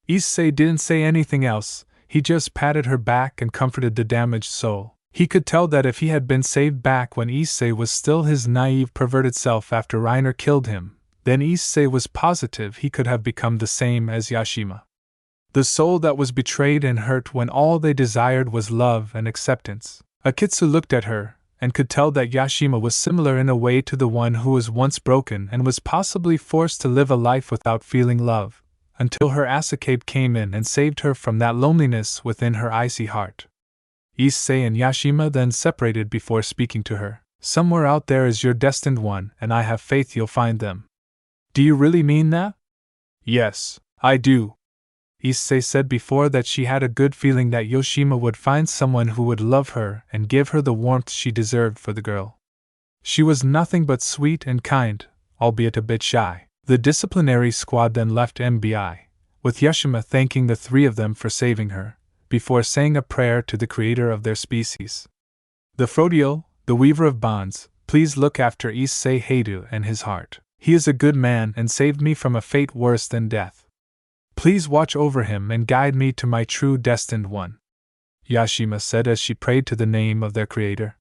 Issei didn't say anything else, he just patted her back and comforted the damaged soul. He could tell that if he had been saved back when Issei was still his naive, perverted self after Reiner killed him, then Issei was positive he could have become the same as Yashima. The soul that was betrayed and hurt when all they desired was love and acceptance. Akitsu looked at her, and could tell that Yashima was similar in a way to the one who was once broken and was possibly forced to live a life without feeling love, until her Asakabe came in and saved her from that loneliness within her icy heart. Issei and Yashima then separated before speaking to her. Somewhere out there is your destined one, and I have faith you'll find them. Do you really mean that? Yes, I do. Issei said before that she had a good feeling that Yoshima would find someone who would love her and give her the warmth she deserved for the girl. She was nothing but sweet and kind, albeit a bit shy. The disciplinary squad then left MBI, with Yashima thanking the three of them for saving her, before saying a prayer to the creator of their species. The Frodio, the weaver of bonds, please look after Issei Hyoudou and his heart. He is a good man and saved me from a fate worse than death. Please watch over him and guide me to my true destined one. Yashima said as she prayed to the name of their creator.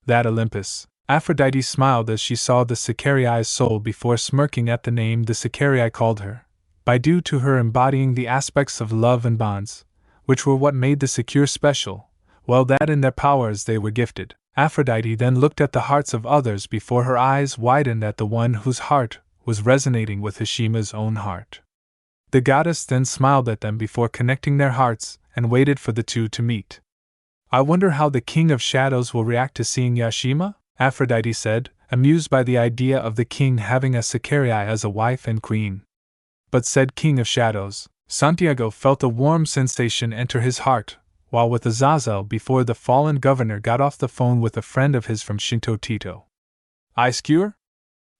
That Olympus. Aphrodite smiled as she saw the Sekirei's soul before smirking at the name the Sekirei called her, by due to her embodying the aspects of love and bonds, which were what made the Sekir special, well that in their powers they were gifted. Aphrodite then looked at the hearts of others before her eyes widened at the one whose heart was resonating with Hashima's own heart. The goddess then smiled at them before connecting their hearts and waited for the two to meet. I wonder how the King of Shadows will react to seeing Yashima? Aphrodite said, amused by the idea of the king having a Sekirei as a wife and queen. But said King of Shadows, Santiago felt a warm sensation enter his heart, while with Azazel before the fallen governor got off the phone with a friend of his from Shinto Tito. Ice cure?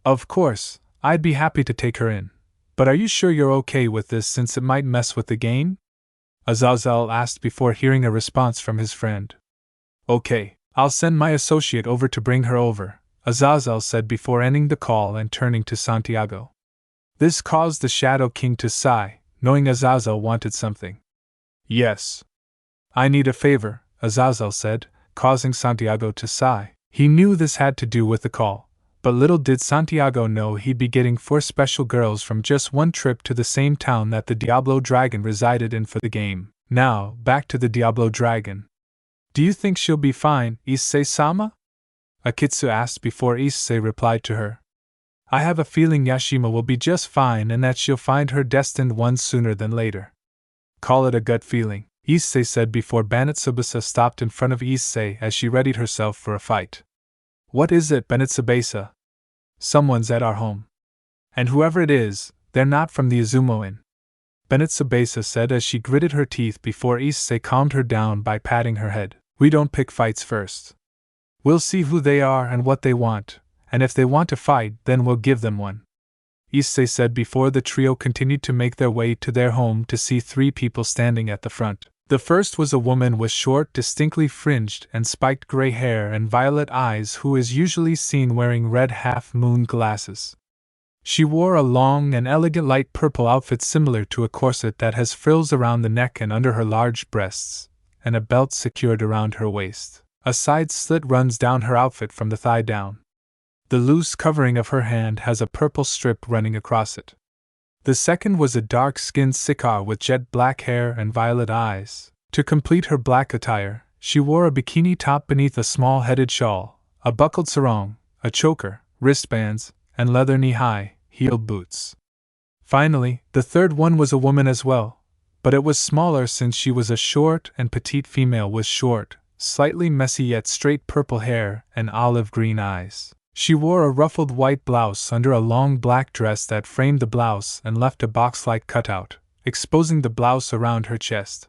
Of course, I'd be happy to take her in. But are you sure you're okay with this since it might mess with the game? Azazel asked before hearing a response from his friend. Okay, I'll send my associate over to bring her over, Azazel said before ending the call and turning to Santiago. This caused the Shadow King to sigh, knowing Azazel wanted something. Yes. I need a favor, Azazel said, causing Santiago to sigh. He knew this had to do with the call, but little did Santiago know he'd be getting 4 special girls from just one trip to the same town that the Diablo Dragon resided in for the game. Now, back to the Diablo Dragon. Do you think she'll be fine, Issei-sama? Akitsu asked before Issei replied to her. I have a feeling Yashima will be just fine and that she'll find her destined one sooner than later. Call it a gut feeling, Issei said before Banetsubasa stopped in front of Issei as she readied herself for a fight. What is it, Banetsubasa? Someone's at our home. And whoever it is, they're not from the Izumo Inn. Banetsubasa said as she gritted her teeth before Issei calmed her down by patting her head. We don't pick fights first. We'll see who they are and what they want, and if they want to fight, then we'll give them one. Issei said before the trio continued to make their way to their home to see three people standing at the front. The first was a woman with short, distinctly fringed and spiked gray hair and violet eyes who is usually seen wearing red half-moon glasses. She wore a long and elegant light purple outfit similar to a corset that has frills around the neck and under her large breasts, and a belt secured around her waist. A side slit runs down her outfit from the thigh down. The loose covering of her hand has a purple strip running across it. The second was a dark-skinned Sekirei with jet black hair and violet eyes. To complete her black attire, she wore a bikini top beneath a small-headed shawl, a buckled sarong, a choker, wristbands, and leather knee-high, heeled boots. Finally, the third one was a woman as well, but it was smaller since she was a short and petite female with short, slightly messy yet straight purple hair and olive-green eyes. She wore a ruffled white blouse under a long black dress that framed the blouse and left a box-like cutout, exposing the blouse around her chest.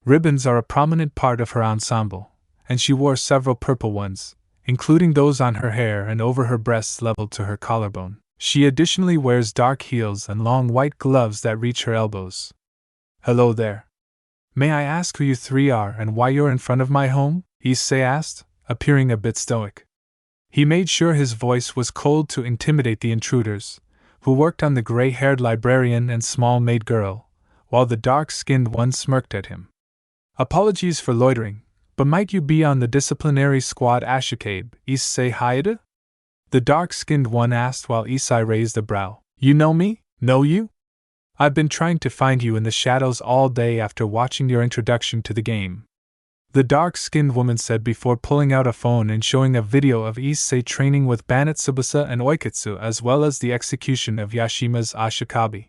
Ribbons are a prominent part of her ensemble, and she wore several purple ones, including those on her hair and over her breasts leveled to her collarbone. She additionally wears dark heels and long white gloves that reach her elbows. Hello there. May I ask who you three are and why you're in front of my home? Issei asked, appearing a bit stoic. He made sure his voice was cold to intimidate the intruders, who worked on the gray-haired librarian and small maid girl, while the dark-skinned one smirked at him. Apologies for loitering, but might you be on the disciplinary squad Ashikabe, Issei Hyoudou? The dark-skinned one asked while Issei raised a brow. You know me? Know you? I've been trying to find you in the shadows all day after watching your introduction to the game. The dark-skinned woman said before pulling out a phone and showing a video of Issei training with Banetsubasa and Oiketsu as well as the execution of Yashima's Ashikabe.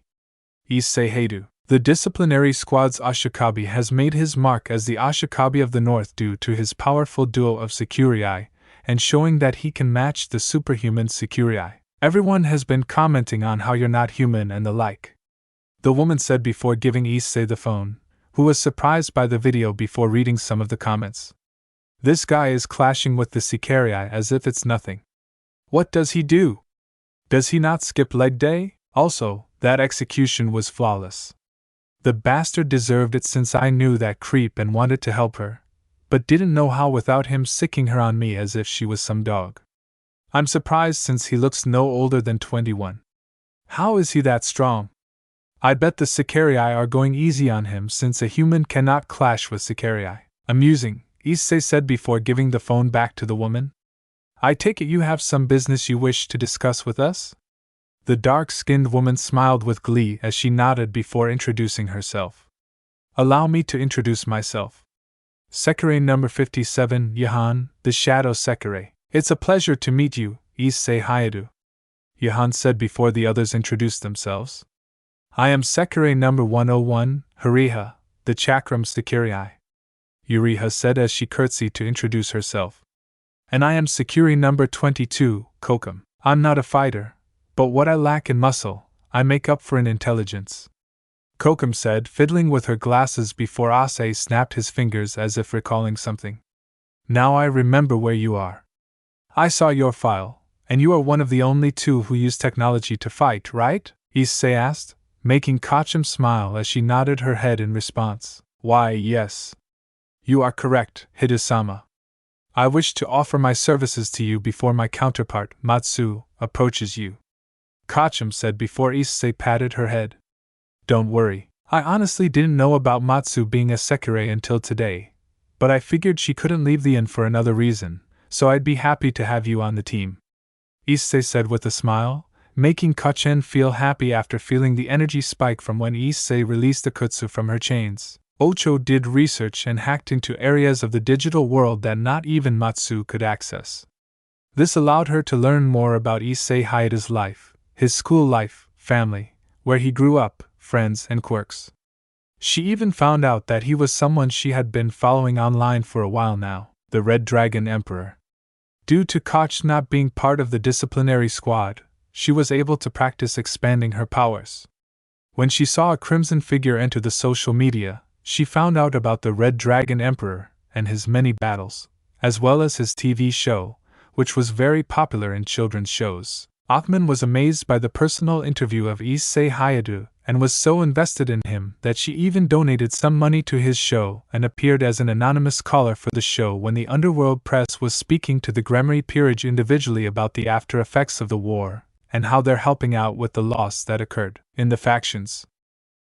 Issei Hyoudou. The disciplinary squad's Ashikabe has made his mark as the Ashikabe of the North due to his powerful duo of Sekirei, and showing that he can match the superhuman Sekirei. Everyone has been commenting on how you're not human and the like. The woman said before giving Issei the phone, who was surprised by the video before reading some of the comments. This guy is clashing with the Sekirei as if it's nothing. What does he do? Does he not skip leg day? Also, that execution was flawless. The bastard deserved it since I knew that creep and wanted to help her, but didn't know how without him sicking her on me as if she was some dog. I'm surprised since he looks no older than 21. How is he that strong? I bet the Sekirei are going easy on him since a human cannot clash with Sekirei. Amusing, Issei said before giving the phone back to the woman. I take it you have some business you wish to discuss with us? The dark-skinned woman smiled with glee as she nodded before introducing herself. Allow me to introduce myself. Sekirei number 57, Yahan, the Shadow Sekirei. It's a pleasure to meet you, Issei Hyoudou. Yahan said before the others introduced themselves. I am Sekirei number 101, Hariha, the Chakram Sekirei. Yuriha said as she curtsied to introduce herself. And I am Sekirei number 22, Kokum. I'm not a fighter, but what I lack in muscle, I make up for in intelligence. Kokum said, fiddling with her glasses before Issei snapped his fingers as if recalling something. Now I remember where you are. I saw your file, and you are one of the only two who use technology to fight, right? Issei asked, making Kochum smile as she nodded her head in response. Why, yes. You are correct, Hidesama. I wish to offer my services to you before my counterpart, Matsu, approaches you. Kochum said before Issei patted her head. Don't worry, I honestly didn't know about Matsu being a Sekirei until today, but I figured she couldn't leave the inn for another reason, so I'd be happy to have you on the team. Issei said with a smile, making Kochen feel happy after feeling the energy spike from when Issei released the kutsu from her chains. Ocho did research and hacked into areas of the digital world that not even Matsu could access. This allowed her to learn more about Issei Hyoudu's life, his school life, family, where he grew up, friends, and quirks. She even found out that he was someone she had been following online for a while now, the Red Dragon Emperor. Due to Koch not being part of the disciplinary squad, she was able to practice expanding her powers. When she saw a crimson figure enter the social media, she found out about the Red Dragon Emperor and his many battles, as well as his TV show, which was very popular in children's shows. Ahmed was amazed by the personal interview of Issei Hyoudou and was so invested in him that she even donated some money to his show and appeared as an anonymous caller for the show when the underworld press was speaking to the Gremry peerage individually about the after effects of the war and how they're helping out with the loss that occurred in the factions.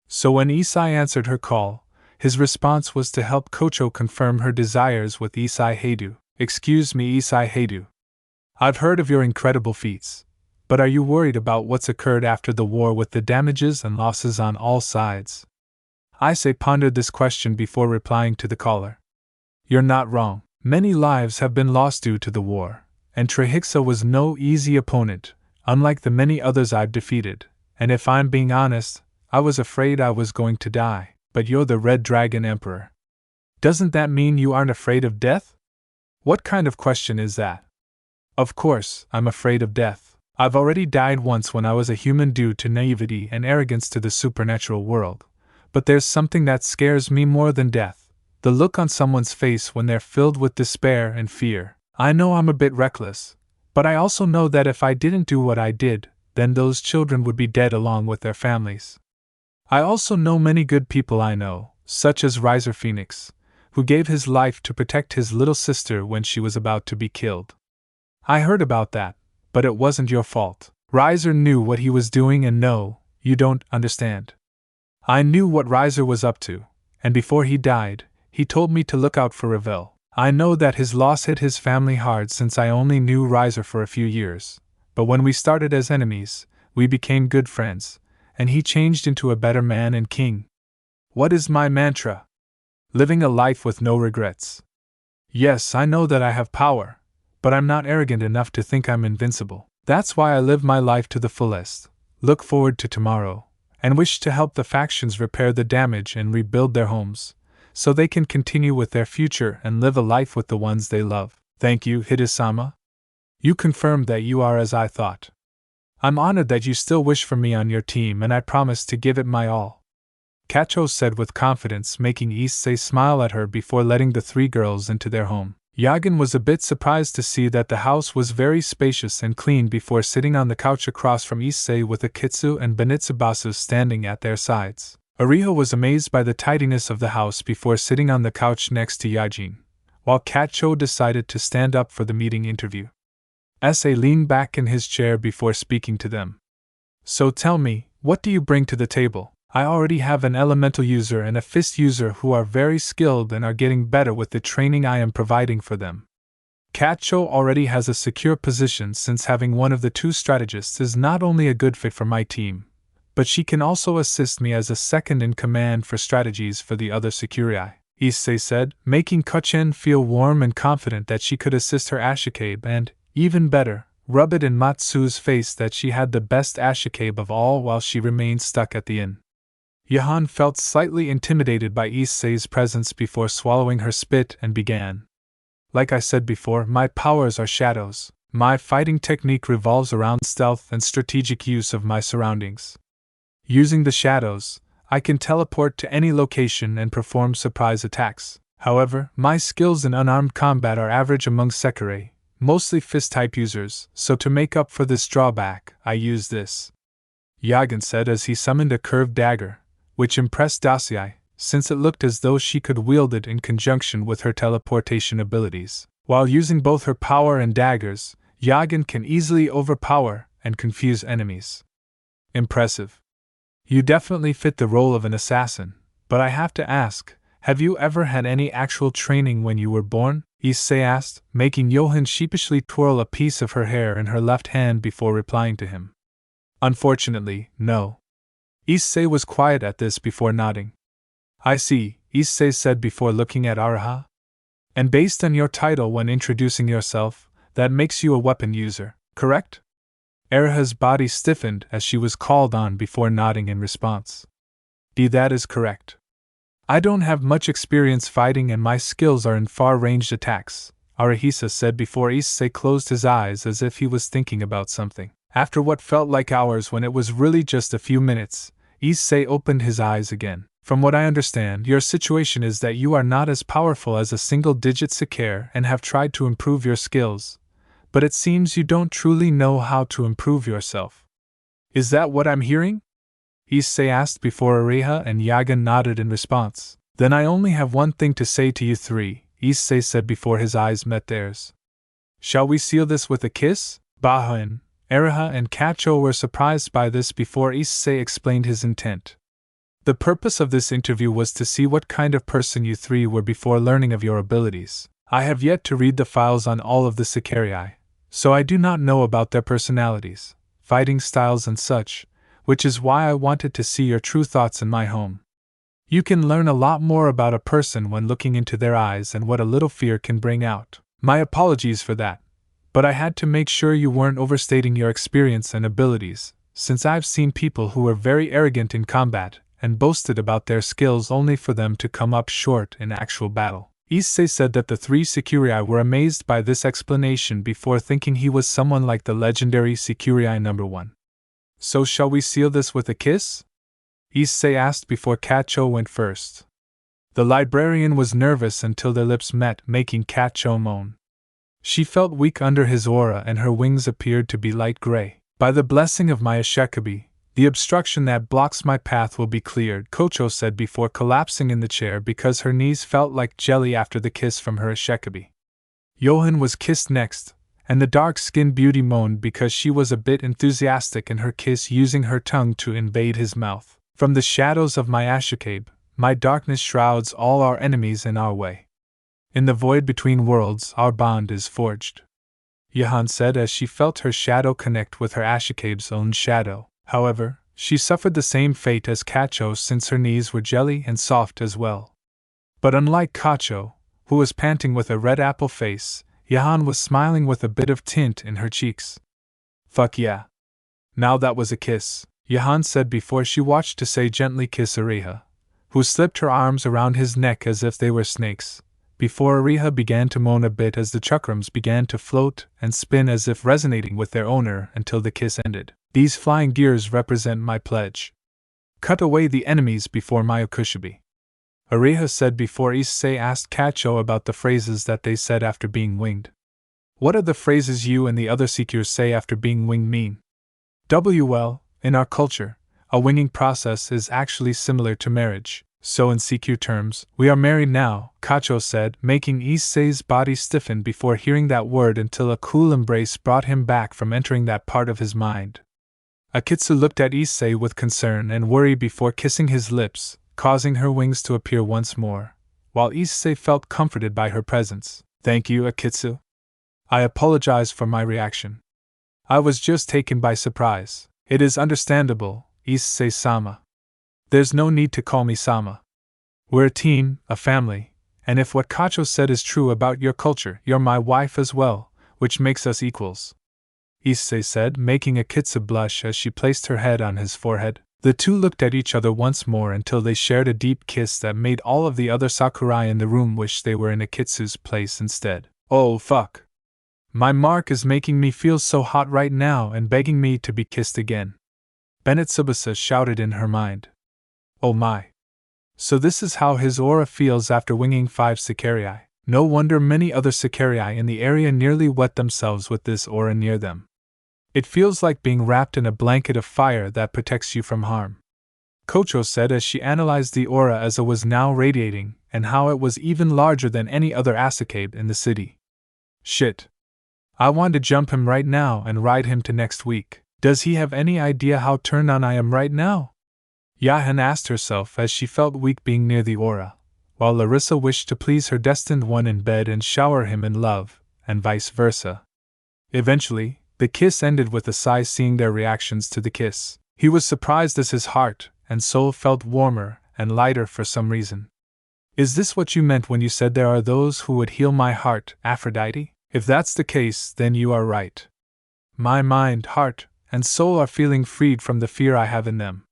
So when Issei answered her call, his response was to help Kocho confirm her desires with Issei Hyoudou. Excuse me, Issei Hyoudou. I've heard of your incredible feats. But are you worried about what's occurred after the war with the damages and losses on all sides? Issei pondered this question before replying to the caller. You're not wrong. Many lives have been lost due to the war, and Trihexa was no easy opponent, unlike the many others I've defeated, and if I'm being honest, I was afraid I was going to die, but you're the Red Dragon Emperor. Doesn't that mean you aren't afraid of death? What kind of question is that? Of course, I'm afraid of death. I've already died once when I was a human due to naivety and arrogance to the supernatural world. But there's something that scares me more than death. The look on someone's face when they're filled with despair and fear. I know I'm a bit reckless, but I also know that if I didn't do what I did, then those children would be dead along with their families. I also know many good people I know, such as Riser Phoenix, who gave his life to protect his little sister when she was about to be killed. I heard about that. But it wasn't your fault. Riser knew what he was doing and no, you don't understand. I knew what Riser was up to, and before he died, he told me to look out for Ravel. I know that his loss hit his family hard since I only knew Riser for a few years, but when we started as enemies, we became good friends, and he changed into a better man and king. What is my mantra? Living a life with no regrets. Yes, I know that I have power. But I'm not arrogant enough to think I'm invincible. That's why I live my life to the fullest, look forward to tomorrow, and wish to help the factions repair the damage and rebuild their homes, so they can continue with their future and live a life with the ones they love. Thank you, Hidesama. You confirmed that you are as I thought. I'm honored that you still wish for me on your team and I promise to give it my all. Kacho said with confidence, making Issei smile at her before letting the three girls into their home. Yagen was a bit surprised to see that the house was very spacious and clean before sitting on the couch across from Issei with Akitsu and Benitsubasu standing at their sides. Ariho was amazed by the tidiness of the house before sitting on the couch next to Yajin, while Kacho decided to stand up for the meeting interview. Issei leaned back in his chair before speaking to them. So tell me, what do you bring to the table? I already have an elemental user and a fist user who are very skilled and are getting better with the training I am providing for them. Kacho already has a secure position since having one of the two strategists is not only a good fit for my team, but she can also assist me as a second in command for strategies for the other Sekirei, Issei said, making Kochen feel warm and confident that she could assist her Ashikabe and, even better, rub it in Matsu's face that she had the best Ashikabe of all while she remained stuck at the inn. Yahan felt slightly intimidated by Issei's presence before swallowing her spit and began. Like I said before, my powers are shadows. My fighting technique revolves around stealth and strategic use of my surroundings. Using the shadows, I can teleport to any location and perform surprise attacks. However, my skills in unarmed combat are average among Sekirei, mostly fist-type users, so to make up for this drawback, I use this. Yagen said as he summoned a curved dagger, which impressed Dasiai, since it looked as though she could wield it in conjunction with her teleportation abilities. While using both her power and daggers, Yagen can easily overpower and confuse enemies. Impressive. You definitely fit the role of an assassin, but I have to ask, have you ever had any actual training when you were born? Issei asked, making Johan sheepishly twirl a piece of her hair in her left hand before replying to him. Unfortunately, no. Issei was quiet at this before nodding. I see, Issei said before looking at Araha. And based on your title when introducing yourself, That makes you a weapon user, correct? Eriha's body stiffened as she was called on before nodding in response. That is correct. I don't have much experience fighting and my skills are in far-ranged attacks, Arihisa said before Issei closed his eyes as if he was thinking about something. After what felt like hours when it was really just a few minutes, Issei opened his eyes again. From what I understand, your situation is that you are not as powerful as a single-digit Sekirei and have tried to improve your skills, but it seems you don't truly know how to improve yourself. Is that what I'm hearing? Issei asked before Ariha and Yaga nodded in response. Then I only have one thing to say to you three, Issei said before his eyes met theirs. Shall we seal this with a kiss? Bahin, Ariha and Kacho were surprised by this before Issei explained his intent. The purpose of this interview was to see what kind of person you three were before learning of your abilities. I have yet to read the files on all of the Sekirei, so I do not know about their personalities, fighting styles and such, which is why I wanted to see your true thoughts in my home. You can learn a lot more about a person when looking into their eyes and what a little fear can bring out. My apologies for that, but I had to make sure you weren't overstating your experience and abilities, since I've seen people who were very arrogant in combat and boasted about their skills only for them to come up short in actual battle. Issei said that the three Sekirei were amazed by this explanation before thinking he was someone like the legendary Sekirei number 1. So shall we seal this with a kiss? Issei asked before Kacho went first. The librarian was nervous until their lips met, making Kacho moan. She felt weak under his aura and her wings appeared to be light gray. By the blessing of my Ishekabi, the obstruction that blocks my path will be cleared, Kocho said before collapsing in the chair because her knees felt like jelly after the kiss from her Ishekabi. Johan was kissed next, and the dark-skinned beauty moaned because she was a bit enthusiastic in her kiss, using her tongue to invade his mouth. From the shadows of my Ashikabe, my darkness shrouds all our enemies in our way. In the void between worlds, our bond is forged, Johan said as she felt her shadow connect with her Ashikabe's own shadow. However, she suffered the same fate as Kacho since her knees were jelly and soft as well. But unlike Kacho, who was panting with a red apple face, Johan was smiling with a bit of tint in her cheeks. Fuck yeah. Now that was a kiss, Johan said before she watched Issei gently kiss Ariha, who slipped her arms around his neck as if they were snakes, before Ariha began to moan a bit as the chakrams began to float and spin as if resonating with their owner until the kiss ended. These flying gears represent my pledge. Cut away the enemies before my Okushibi, Ariha said before Issei asked Kacho about the phrases that they said after being winged. What are the phrases you and the other Seekers say after being winged mean? Well, in our culture, a winging process is actually similar to marriage, so in Seeker terms, we are married now, Kacho said, making Issei's body stiffen before hearing that word until a cool embrace brought him back from entering that part of his mind. Akitsu looked at Issei with concern and worry before kissing his lips, causing her wings to appear once more, while Issei felt comforted by her presence. Thank you, Akitsu. I apologize for my reaction. I was just taken by surprise. It is understandable, Issei-sama. There's no need to call me Sama. We're a team, a family, and if what Kacho said is true about your culture, you're my wife as well, which makes us equals, Issei said, making Akitsu blush as she placed her head on his forehead. The two looked at each other once more until they shared a deep kiss that made all of the other sakurai in the room wish they were in Akitsu's place instead. Oh fuck. My mark is making me feel so hot right now and begging me to be kissed again. Bennett Tsubasa shouted in her mind. Oh my. So this is how his aura feels after winging 5 Sekirei. No wonder many other Sekirei in the area nearly wet themselves with this aura near them. It feels like being wrapped in a blanket of fire that protects you from harm, Kocho said as she analyzed the aura as it was now radiating and how it was even larger than any other Asakabe in the city. Shit. I want to jump him right now and ride him to next week. Does he have any idea how turned on I am right now? Yahan asked herself as she felt weak being near the aura, while Larissa wished to please her destined one in bed and shower him in love, and vice versa. Eventually, the kiss ended with a sigh seeing their reactions to the kiss. He was surprised as his heart and soul felt warmer and lighter for some reason. Is this what you meant when you said there are those who would heal my heart, Aphrodite? If that's the case, then you are right. My mind, heart, and soul are feeling freed from the fear I have in them,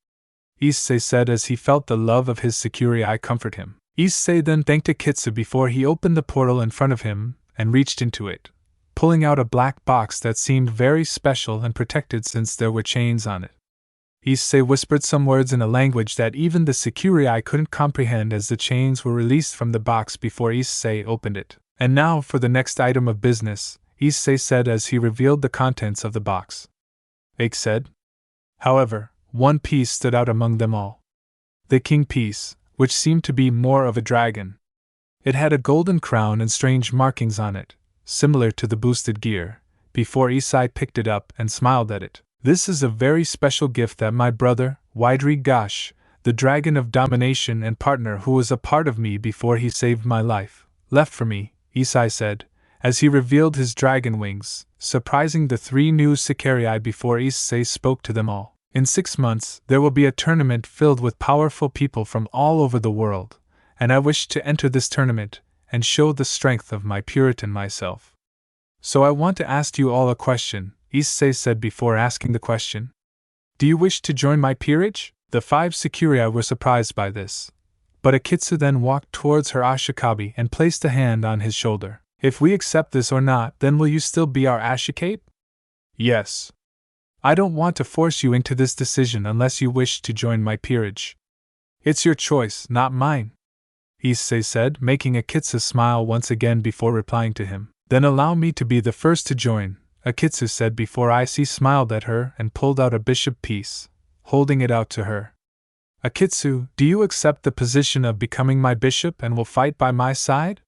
Issei said as he felt the love of his Sekirei comfort him. Issei then thanked Akitsu before he opened the portal in front of him and reached into it, pulling out a black box that seemed very special and protected since there were chains on it. Issei whispered some words in a language that even the Sekirei couldn't comprehend as the chains were released from the box before Issei opened it. And now for the next item of business, Issei said as he revealed the contents of the box. Ake said. However, one piece stood out among them all. The king piece, which seemed to be more of a dragon. It had a golden crown and strange markings on it, similar to the boosted gear, before Issei picked it up and smiled at it. This is a very special gift that my brother, Widri Gosh, the dragon of domination and partner who was a part of me before he saved my life, left for me, Issei said, as he revealed his dragon wings, surprising the 3 new Sekirei before Issei spoke to them all. In 6 months, there will be a tournament filled with powerful people from all over the world, and I wish to enter this tournament and show the strength of my Puritan myself. So I want to ask you all a question, Issei said before asking the question. Do you wish to join my peerage? The 5 Sekirei were surprised by this, but Akitsu then walked towards her Ashikabi and placed a hand on his shoulder. If we accept this or not, then will you still be our Ashikabe? Yes. I don't want to force you into this decision unless you wish to join my peerage. It's your choice, not mine, Issei said, making Akitsu smile once again before replying to him. Then allow me to be the first to join, Akitsu said before Issei smiled at her and pulled out a bishop piece, holding it out to her. Akitsu, do you accept the position of becoming my bishop and will fight by my side?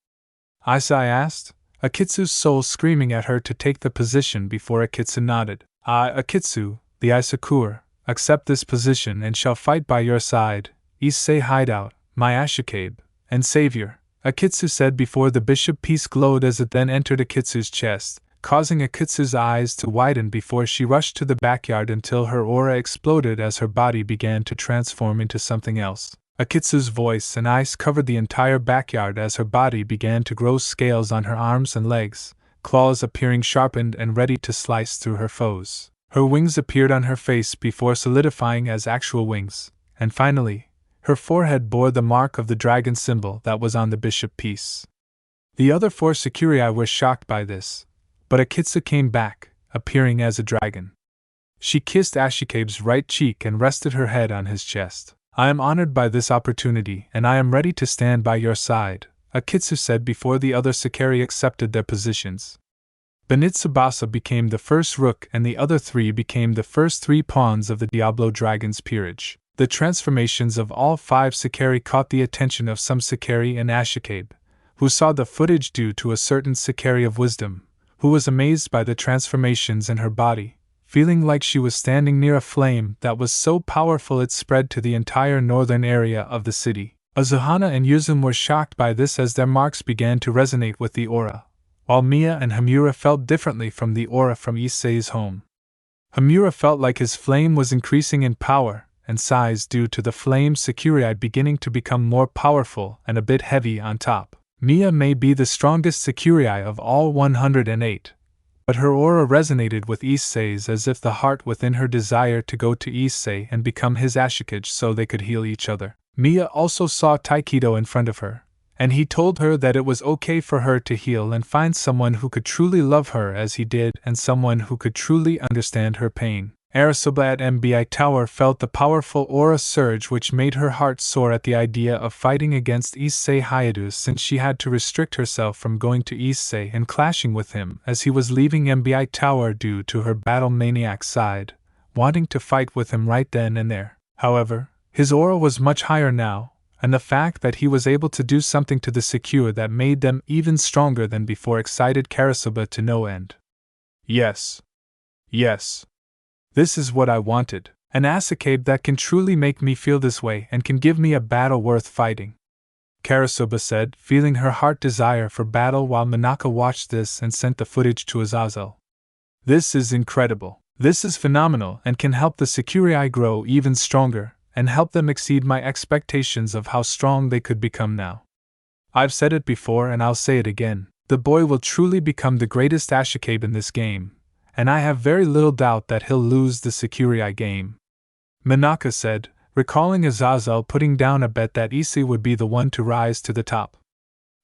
Issei asked, Akitsu's soul screaming at her to take the position before Akitsu nodded. I, Akitsu, the Isakura, accept this position and shall fight by your side, Issei Hyoudou, my Ashikabe, and savior, Akitsu said before the bishop piece glowed as it then entered Akitsu's chest, causing Akitsu's eyes to widen before she rushed to the backyard until her aura exploded as her body began to transform into something else. Akitsu's voice and eyes covered the entire backyard as her body began to grow scales on her arms and legs, claws appearing sharpened and ready to slice through her foes. Her wings appeared on her face before solidifying as actual wings, and finally, her forehead bore the mark of the dragon symbol that was on the bishop piece. The other 4 Sekirei were shocked by this, but Akitsu came back, appearing as a dragon. She kissed Ashikabe's right cheek and rested her head on his chest. I am honored by this opportunity and I am ready to stand by your side, Akitsu said before the other Sekirei accepted their positions. Benitsubasa became the first rook and the other 3 became the first 3 pawns of the Diablo Dragon's peerage. The transformations of all 5 Sekirei caught the attention of some Sekirei and Ashikabe, who saw the footage due to a certain Sekirei of wisdom, who was amazed by the transformations in her body, feeling like she was standing near a flame that was so powerful it spread to the entire northern area of the city. Azuhana and Yuzum were shocked by this as their marks began to resonate with the aura, while Mia and Hamura felt differently from the aura from Issei's home. Hamura felt like his flame was increasing in power and size due to the flame Sekirei beginning to become more powerful and a bit heavy on top. Mia may be the strongest Sekirei of all 108, but her aura resonated with Issei's as if the heart within her desired to go to Issei and become his Ashikage so they could heal each other. Mia also saw Taikido in front of her, and he told her that it was okay for her to heal and find someone who could truly love her as he did and someone who could truly understand her pain. Arasuba at MBI Tower felt the powerful aura surge which made her heart soar at the idea of fighting against Issei Hyoudou since she had to restrict herself from going to Issei and clashing with him as he was leaving MBI Tower due to her battle maniac side, wanting to fight with him right then and there. However, his aura was much higher now, and the fact that he was able to do something to the Secure that made them even stronger than before excited Karasuba to no end. Yes. Yes. This is what I wanted, an Asakabe that can truly make me feel this way and can give me a battle worth fighting, Karasuba said, feeling her heart desire for battle while Minaka watched this and sent the footage to Azazel. This is incredible. This is phenomenal and can help the Sekirei grow even stronger and help them exceed my expectations of how strong they could become now. I've said it before and I'll say it again. The boy will truly become the greatest Ashikabe in this game, and I have very little doubt that he'll lose the Sekirei game. Minaka said, recalling Azazel putting down a bet that Issei would be the one to rise to the top.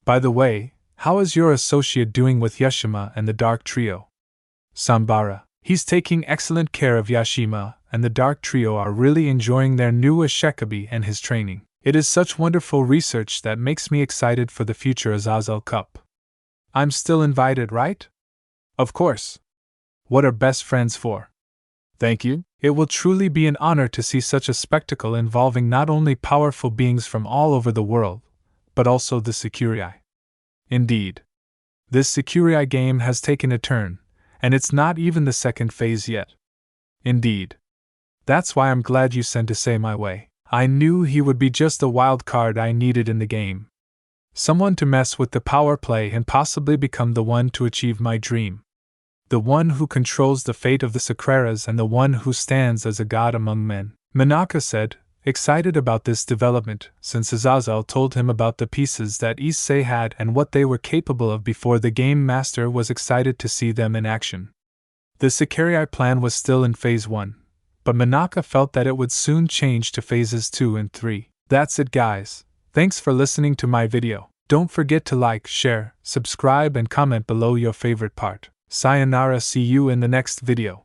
By the way, how is your associate doing with Yashima and the Dark Trio? Sambara. He's taking excellent care of Yashima, and the Dark Trio are really enjoying their new Ashikabe and his training. It is such wonderful research that makes me excited for the future Azazel Cup. I'm still invited, right? Of course. What are best friends for? Thank you. It will truly be an honor to see such a spectacle involving not only powerful beings from all over the world, but also the Sekirei. Indeed. This Sekirei game has taken a turn, and it's not even the second phase yet. Indeed. That's why I'm glad you sent Issei my way. I knew he would be just the wild card I needed in the game. Someone to mess with the power play and possibly become the one to achieve my dream. The one who controls the fate of the Sekireis and the one who stands as a god among men, Minaka said, excited about this development, since Azazel told him about the pieces that Issei had and what they were capable of before the game master was excited to see them in action. The Sekirei plan was still in Phase 1, but Minaka felt that it would soon change to Phases 2 and 3. That's it, guys. Thanks for listening to my video. Don't forget to like, share, subscribe and comment below your favorite part. Sayonara, see you in the next video.